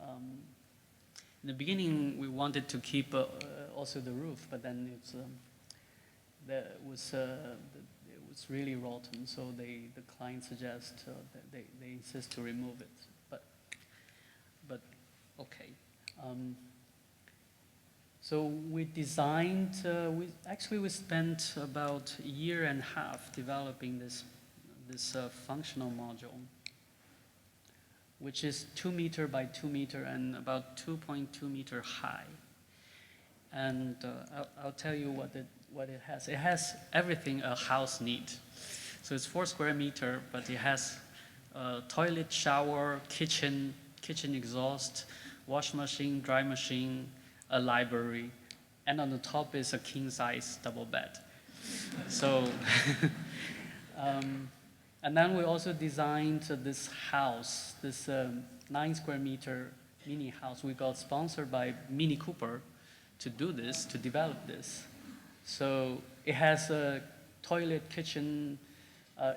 In the beginning, we wanted to keep also the roof, but then it was really rotten, so the client suggests that they insist to remove it. But okay. So we designed. We spent about a year and a half developing this functional module, which is 2 meter by 2 meter and about 2.2 meter high. And I'll tell you what it has. It has everything a house needs. So it's 4 square meter, but it has a toilet, shower, kitchen exhaust, wash machine, dry machine, a library, and on the top is a king-size double bed. So, and then we also designed this house, this 9 square meter mini house. We got sponsored by Mini Cooper to do this, to develop this. So it has a toilet, kitchen,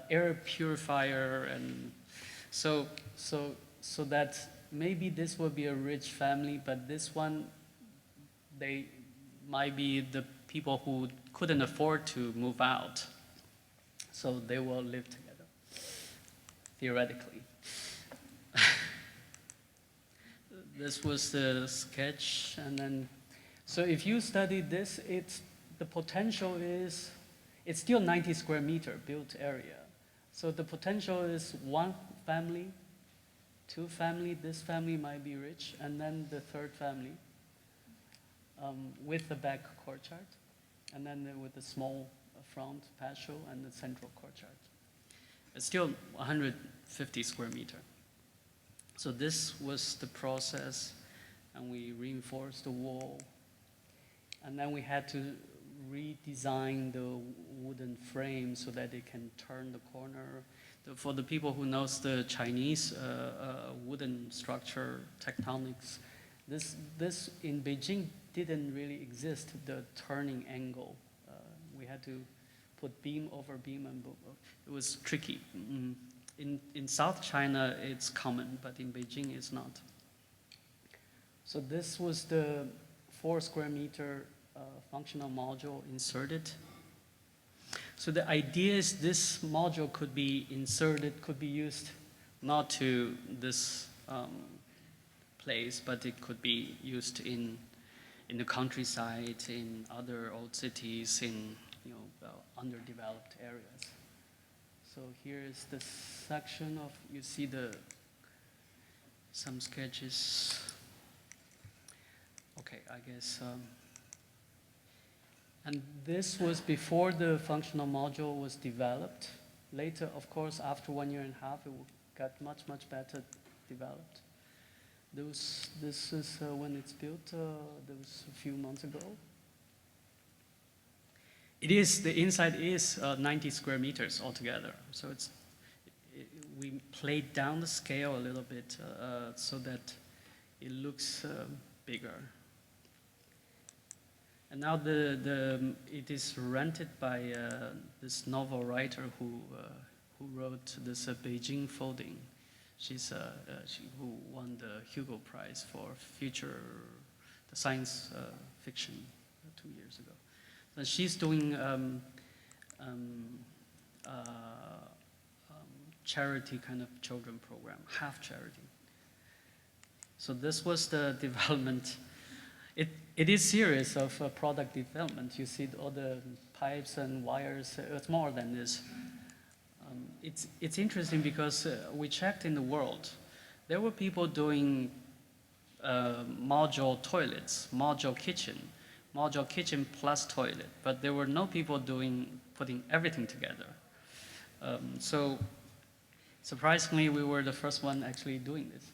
air purifier, and so that maybe this will be a rich family, but this one, they might be the people who couldn't afford to move out. So they will live together, theoretically. This was the sketch, and then, so if you study this, the potential is, it's still 90 square meter built area. So the potential is 1 family, 2 family, this family might be rich, and then the 3rd family with the back courtyard, and then with the small front patio and the central courtyard. It's still 150 square meter. So this was the process, and we reinforced the wall, and then we had to redesign the wooden frame so that it can turn the corner. For the people who knows the Chinese wooden structure tectonics, this in Beijing didn't really exist, the turning angle. We had to put beam over beam, and it was tricky. In South China, it's common, but in Beijing, it's not. So this was the 4 square meter functional module inserted. So the idea is this module could be inserted, could be used not to this place, but it could be used in the countryside, in other old cities, in underdeveloped areas. So here is the section of, you see some sketches. Okay, I guess. And this was before the functional module was developed. Later, of course, after 1 year and a half, it got much, much better developed. This is when it's built, that was a few months ago. The inside is 90 square meters altogether. So we played down the scale a little bit so that it looks bigger. And now it is rented by this novel writer who wrote this Beijing folding. who won the Hugo Prize for the science fiction 2 years ago. So she's doing charity kind of children program, half charity. So this was the development. It is serious of product development. You see all the pipes and wires. It's more than this. It's interesting because we checked in the world. There were people doing module toilets, module kitchen plus toilet, but there were no people putting everything together. So surprisingly, we were the first one actually doing this.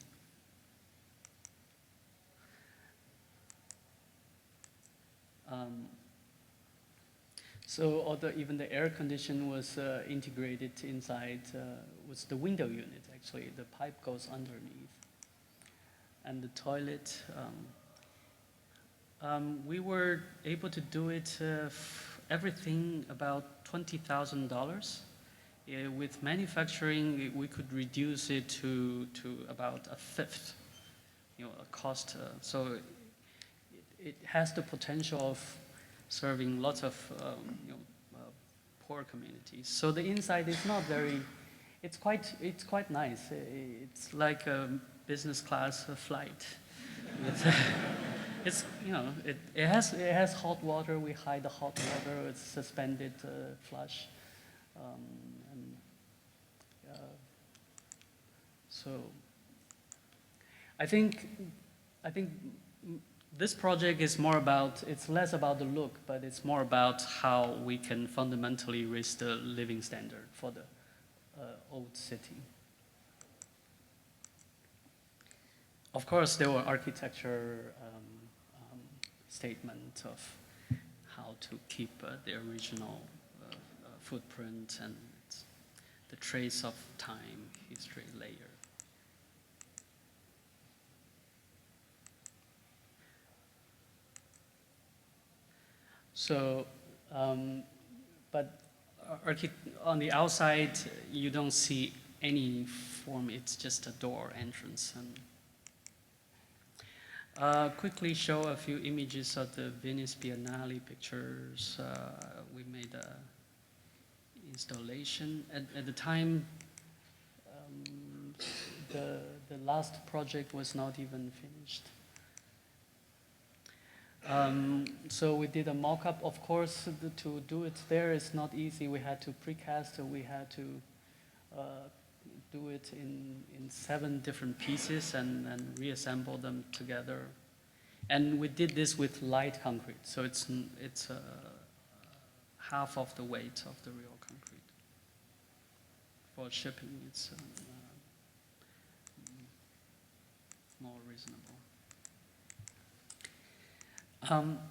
So although even the air condition was integrated inside, was the window unit actually. The pipe goes underneath. And the toilet, we were able to do it everything about $20,000. With manufacturing, we could reduce it to about a fifth, a cost. So it has the potential of serving lots of poor communities. So the inside is not very. It's quite nice. It's like a business class flight. It has hot water. We hide the hot water. It's suspended flush, so I think this project is more about. It's less about the look, but it's more about how we can fundamentally raise the living standard for the old city. Of course, there were architecture statement of how to keep the original footprint and the trace of time, history layer. So, but on the outside, you don't see any form. It's just a door entrance. And quickly show a few images of the Venice Biennale pictures. We made a installation. At the time, the last project was not even finished. So we did a mock-up. Of course, to do it there is not easy. We had to precast. We had to do it in 7 different pieces and reassemble them together. And we did this with light concrete, so it's half of the weight of the real concrete. For shipping, it's more reasonable.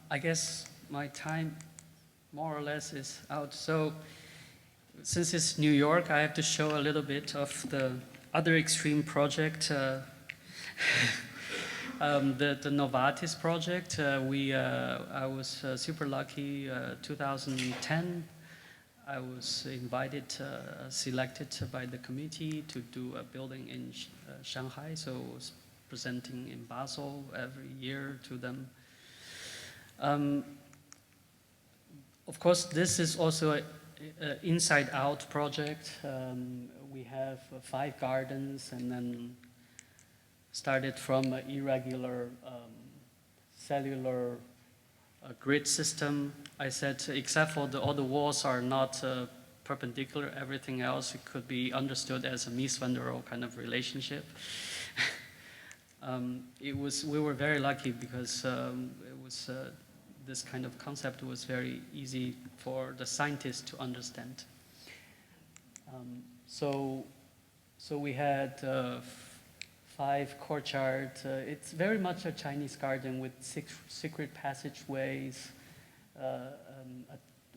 I guess my time more or less is out. So since it's New York, I have to show a little bit of the other extreme project, the Novartis project. I was super lucky, 2010. I was invited, selected by the committee to do a building in Shanghai. So I was presenting in Basel every year to them. Of course, this is also an inside-out project. We have 5 gardens and then started from an irregular cellular grid system. I said, except for all the walls are not perpendicular, everything else it could be understood as a Mies van der Rohe kind of relationship. We were very lucky because it was this kind of concept was very easy for the scientists to understand. So we had 5 courtyards. It's very much a Chinese garden with 6 secret passageways.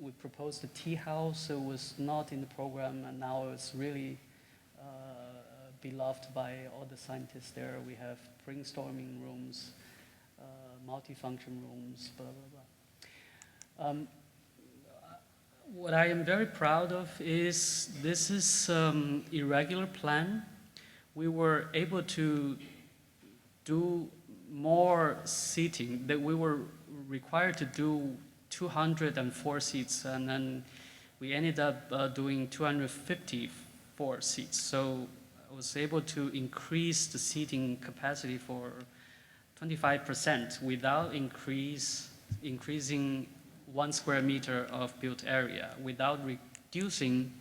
We proposed a tea house. It was not in the program, and now it's really beloved by all the scientists there. We have brainstorming rooms, multifunction rooms, blah, blah, blah. What I am very proud of is this is irregular plan we were able to do more seating, that we were required to do 204 seats, and then we ended up doing 254 seats. So I was able to increase the seating capacity for 25% without increasing 1 square meter of built area, without reducing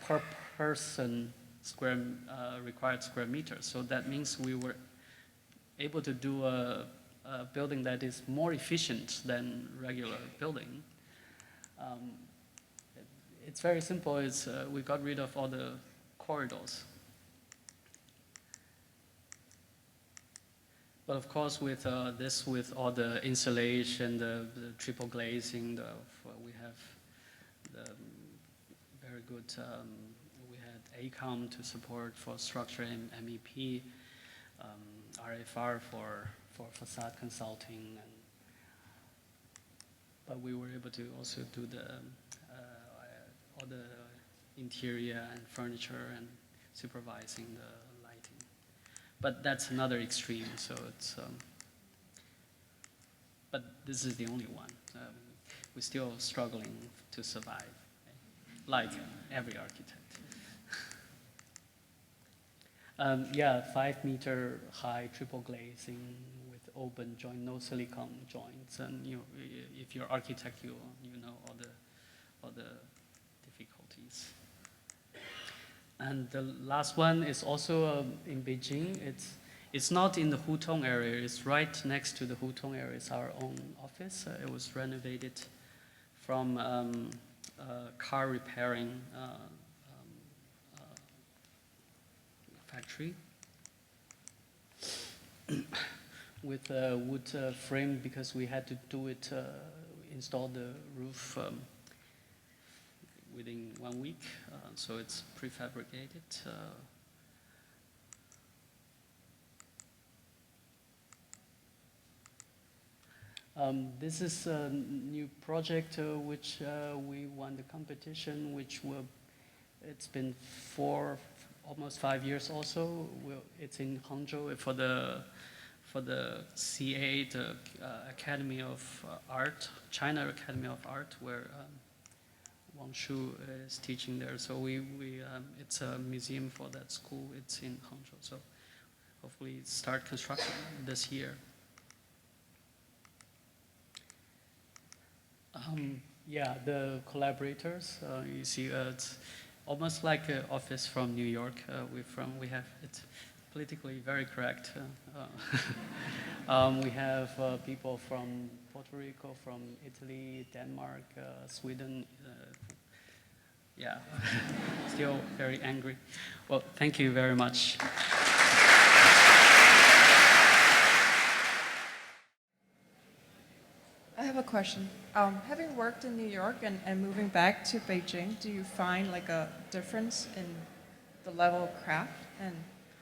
per person required square meters. So that means we were able to do a building that is more efficient than regular building. It's very simple. We got rid of all the corridors. But of course, with with all the insulation, the triple glazing, we have the very good. We had ACOM to support for structure and MEP, RFR for facade consulting, but we were able to also do all the interior and furniture and supervising the lighting. But that's another extreme, so it's, but this is the only one. We're still struggling to survive, like every architect. Yeah, 5 meter high triple glazing with open joint, no silicone joints, and if you're architect, you know all the difficulties. And the last one is also in Beijing. It's not in the hutong area. It's right next to the hutong area. It's our own office. It was renovated from car repairing factory with a wood frame, because we had to do it, install the roof within 1 week, so it's prefabricated. This is a new project which we won the competition, it's been almost 5 years also. It's in Hangzhou for the CA, the Academy of Art, China Academy of Art, where Wang Shu is teaching there. So it's a museum for that school. It's in Hangzhou. So hopefully start construction this year. Yeah, the collaborators, you see, it's almost like an office from New York. It's politically very correct. We have people from Puerto Rico, from Italy, Denmark, Sweden. Yeah, still very angry. Well, thank you very much. I have a question. Having worked in New York and moving back to Beijing, do you find like a difference in the level of craft and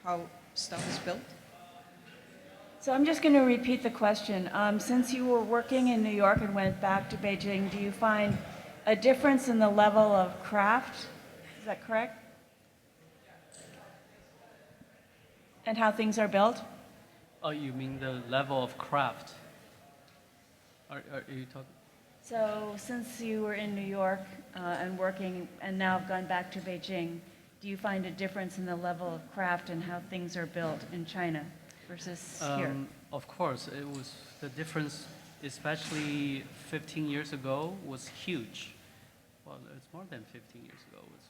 how stuff is built? So I'm just going to repeat the question. Since you were working in New York and went back to Beijing, do you find a difference in the level of craft? Is that correct? And how things are built? Oh, you mean the level of craft? Are you talking? So since you were in New York and working and now have gone back to Beijing, do you find a difference in the level of craft and how things are built in China versus here? Of course, it was the difference, especially 15 years ago, was huge. Well, it's more than 15 years ago. It was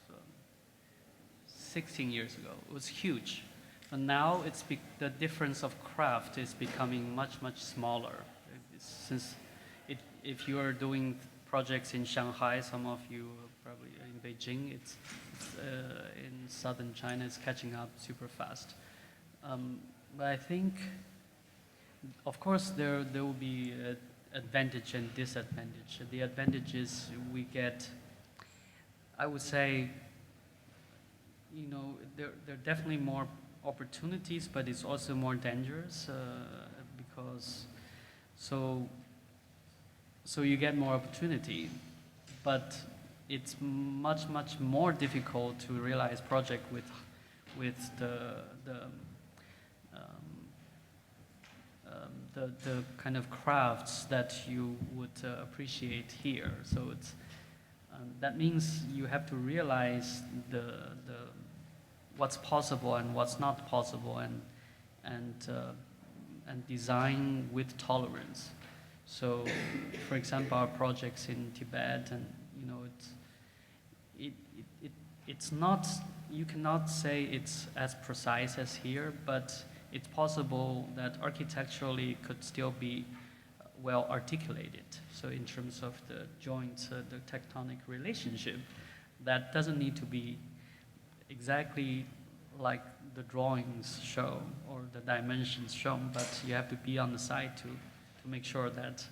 16 years ago. It was huge. But now the difference of craft is becoming much, much smaller. If you are doing projects in Shanghai, some of you probably in Beijing, it's in southern China, it's catching up super fast. But I think, of course, there will be advantage and disadvantage. The advantage is we get, I would say, there are definitely more opportunities, but it's also more dangerous because so you get more opportunity, but it's much, much more difficult to realize project with with the kind of crafts that you would appreciate here. So it's that means you have to realize the what's possible and what's not possible, and design with tolerance. So, for example, our projects in Tibet, and it's not, you cannot say it's as precise as here, but it's possible that architecturally could still be well articulated. So in terms of the joints, the tectonic relationship, that doesn't need to be exactly like the drawings show or the dimensions shown, but you have to be on the side to make sure that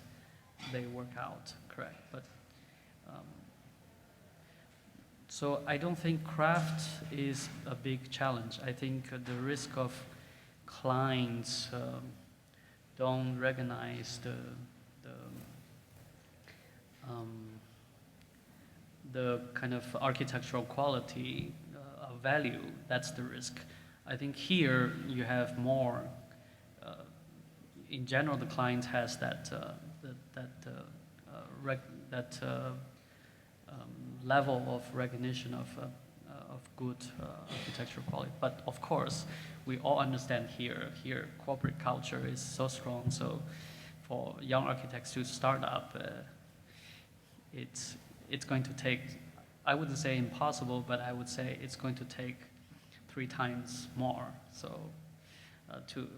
they work out correct. But so I don't think craft is a big challenge. I think the risk of clients don't recognize the kind of architectural quality of value. That's the risk. I think here you have more. In general, the client has that level of recognition of good architectural quality. But of course, we all understand here corporate culture is so strong. So for young architects to start up, it's going to take, I wouldn't say impossible, but I would say it's going to take 3 times more. So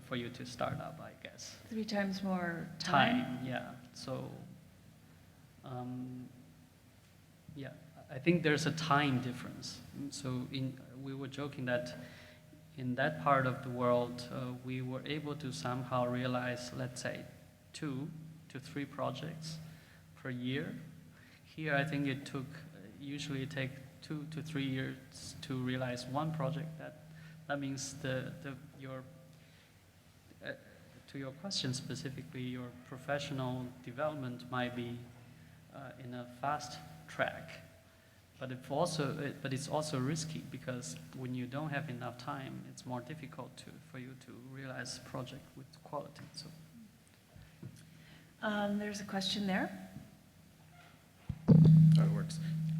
for you to start up, I guess. 3 times more time? Yeah. So yeah, I think there's a time difference. So we were joking that in that part of the world, we were able to somehow realize, let's say, 2 to 3 projects per year. Here, I think it usually take 2 to 3 years to realize 1 project. That means to your question specifically, your professional development might be in a fast track, but it's also risky, because when you don't have enough time, it's more difficult for you to realize a project with quality. So there's a question there. Oh, it works.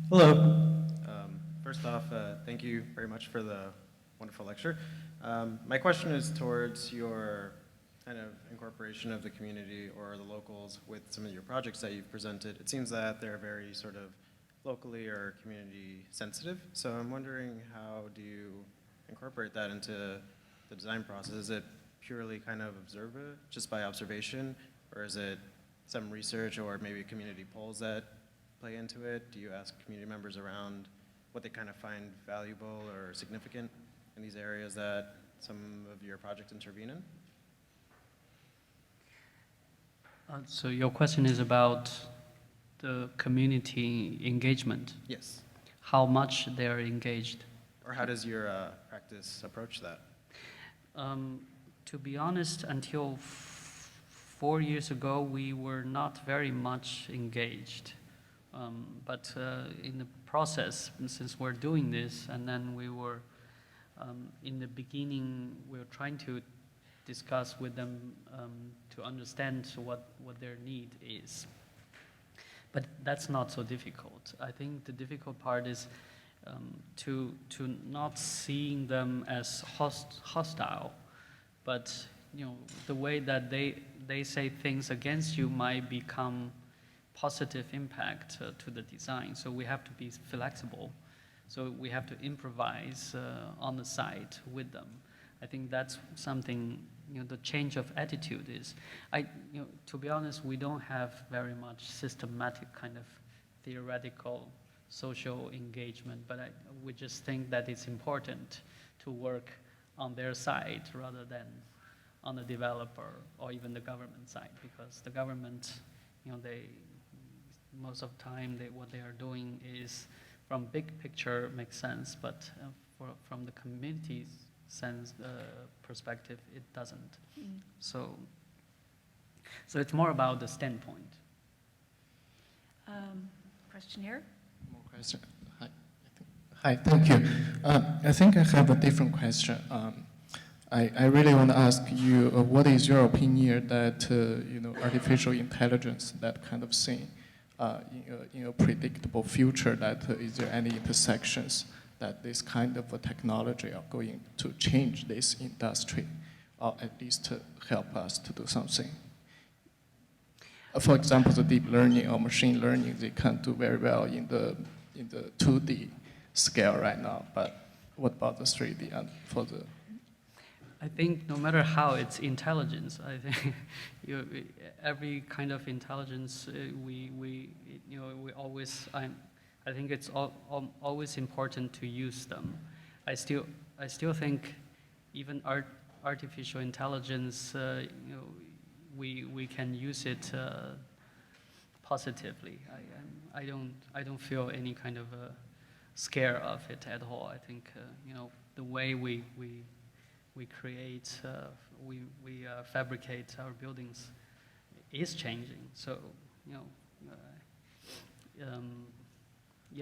Hello. First off, thank you very much for the wonderful lecture. My question is towards your kind of incorporation of the community or the locals with some of your projects that you've presented. It seems that they're very sort of locally or community sensitive. So I'm wondering, how do you incorporate that into the design process? Is it purely kind of observer, just by observation, or is it some research or maybe community polls that play into it? Do you ask community members around what they kind of find valuable or significant in these areas that some of your projects intervene in? So your question is about the community engagement? Yes. How much they're engaged? Or how does your practice approach that? To be honest, until 4 years ago, we were not very much engaged. But in the process, since we're doing this, and then we were, in the beginning, we were trying to discuss with them to understand what their need is. But that's not so difficult. I think the difficult part is to not seeing them as hostile, but the way that they say things against you might become positive impact to the design. So we have to be flexible. So we have to improvise on the site with them. I think that's something, the change of attitude is. To be honest, we don't have very much systematic kind of theoretical social engagement, but we just think that it's important to work on their side rather than on the developer or even the government side, because the government, most of the time what they are doing is, from big picture makes sense, but from the community's sense perspective, it doesn't. So it's more about the standpoint. Question here? More question. Hi, thank you. I think I have a different question. I really want to ask you, what is your opinion that artificial intelligence, that kind of thing, in a predictable future, that is there any intersections that this kind of a technology are going to change this industry, or at least help us to do something? For example, the deep learning or machine learning, they can do very well in the 2D scale right now, but what about the 3D and for the? I think no matter how it's intelligence, I think every kind of intelligence we always I think it's always important to use them. I still think even artificial intelligence we can use it positively. I don't feel any kind of scare of it at all. I think the way we create, we fabricate our buildings is changing. So yeah.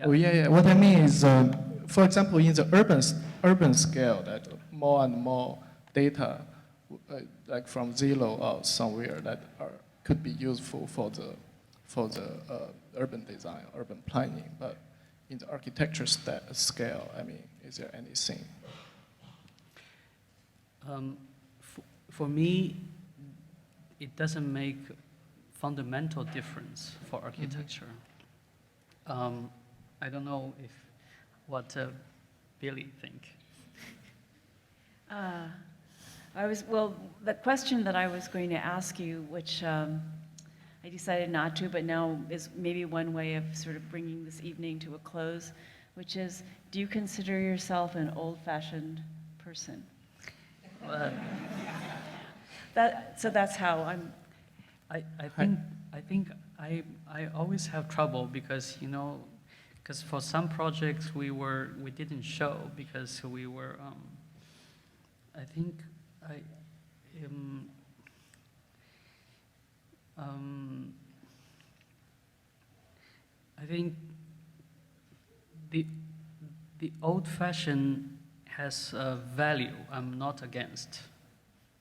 Oh yeah. What I mean is, for example, in the urban scale, that more and more data, like from Zillow or somewhere, that could be useful for the urban design, urban planning. But in the architecture scale, I mean, is there anything? For me, it doesn't make fundamental difference for architecture. I don't know what Billie think. The question that I was going to ask you, which I decided not to, but now is maybe one way of sort of bringing this evening to a close, which is, do you consider yourself an old-fashioned person? So that's how I'm. I think I always have trouble because because for some projects we didn't show because we were I think I think the old-fashioned has a value. I'm not against.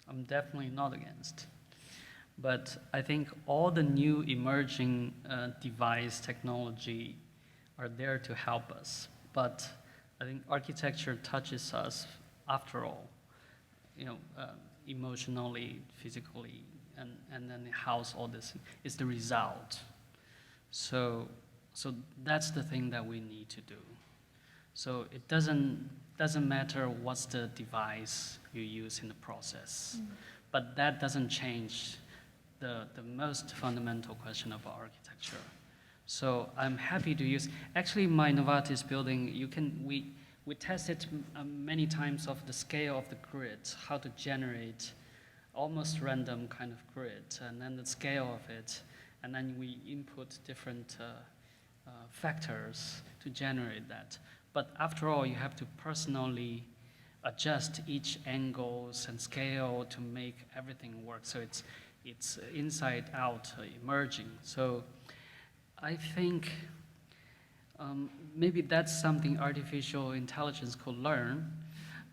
I'm definitely not against. But I think all the new emerging device technology are there to help us. But I think architecture touches us after all, emotionally, physically, and then the house, all this is the result. So that's the thing that we need to do. So it doesn't matter what's the device you use in the process, but that doesn't change the most fundamental question of architecture. So I'm happy to use. Actually, my Novartis building, we tested many times of the scale of the grid, how to generate almost random kind of grid, and then the scale of it, and then we input different factors to generate that. But after all, you have to personally adjust each angles and scale to make everything work. So it's inside out emerging. So I think maybe that's something artificial intelligence could learn.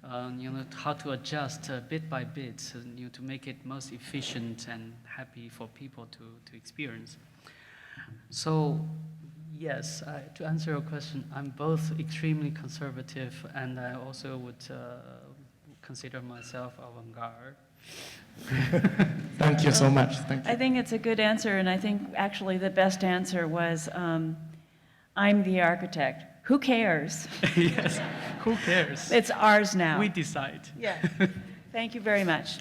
How to adjust bit by bit to make it most efficient and happy for people to experience. So yes, to answer your question, I'm both extremely conservative and I also would consider myself avant-garde. Thank you so much. Thank you. I think it's a good answer, and I think actually the best answer was, I'm the architect. Who cares? Yes, who cares? It's ours now. We decide. Yeah. Thank you very much.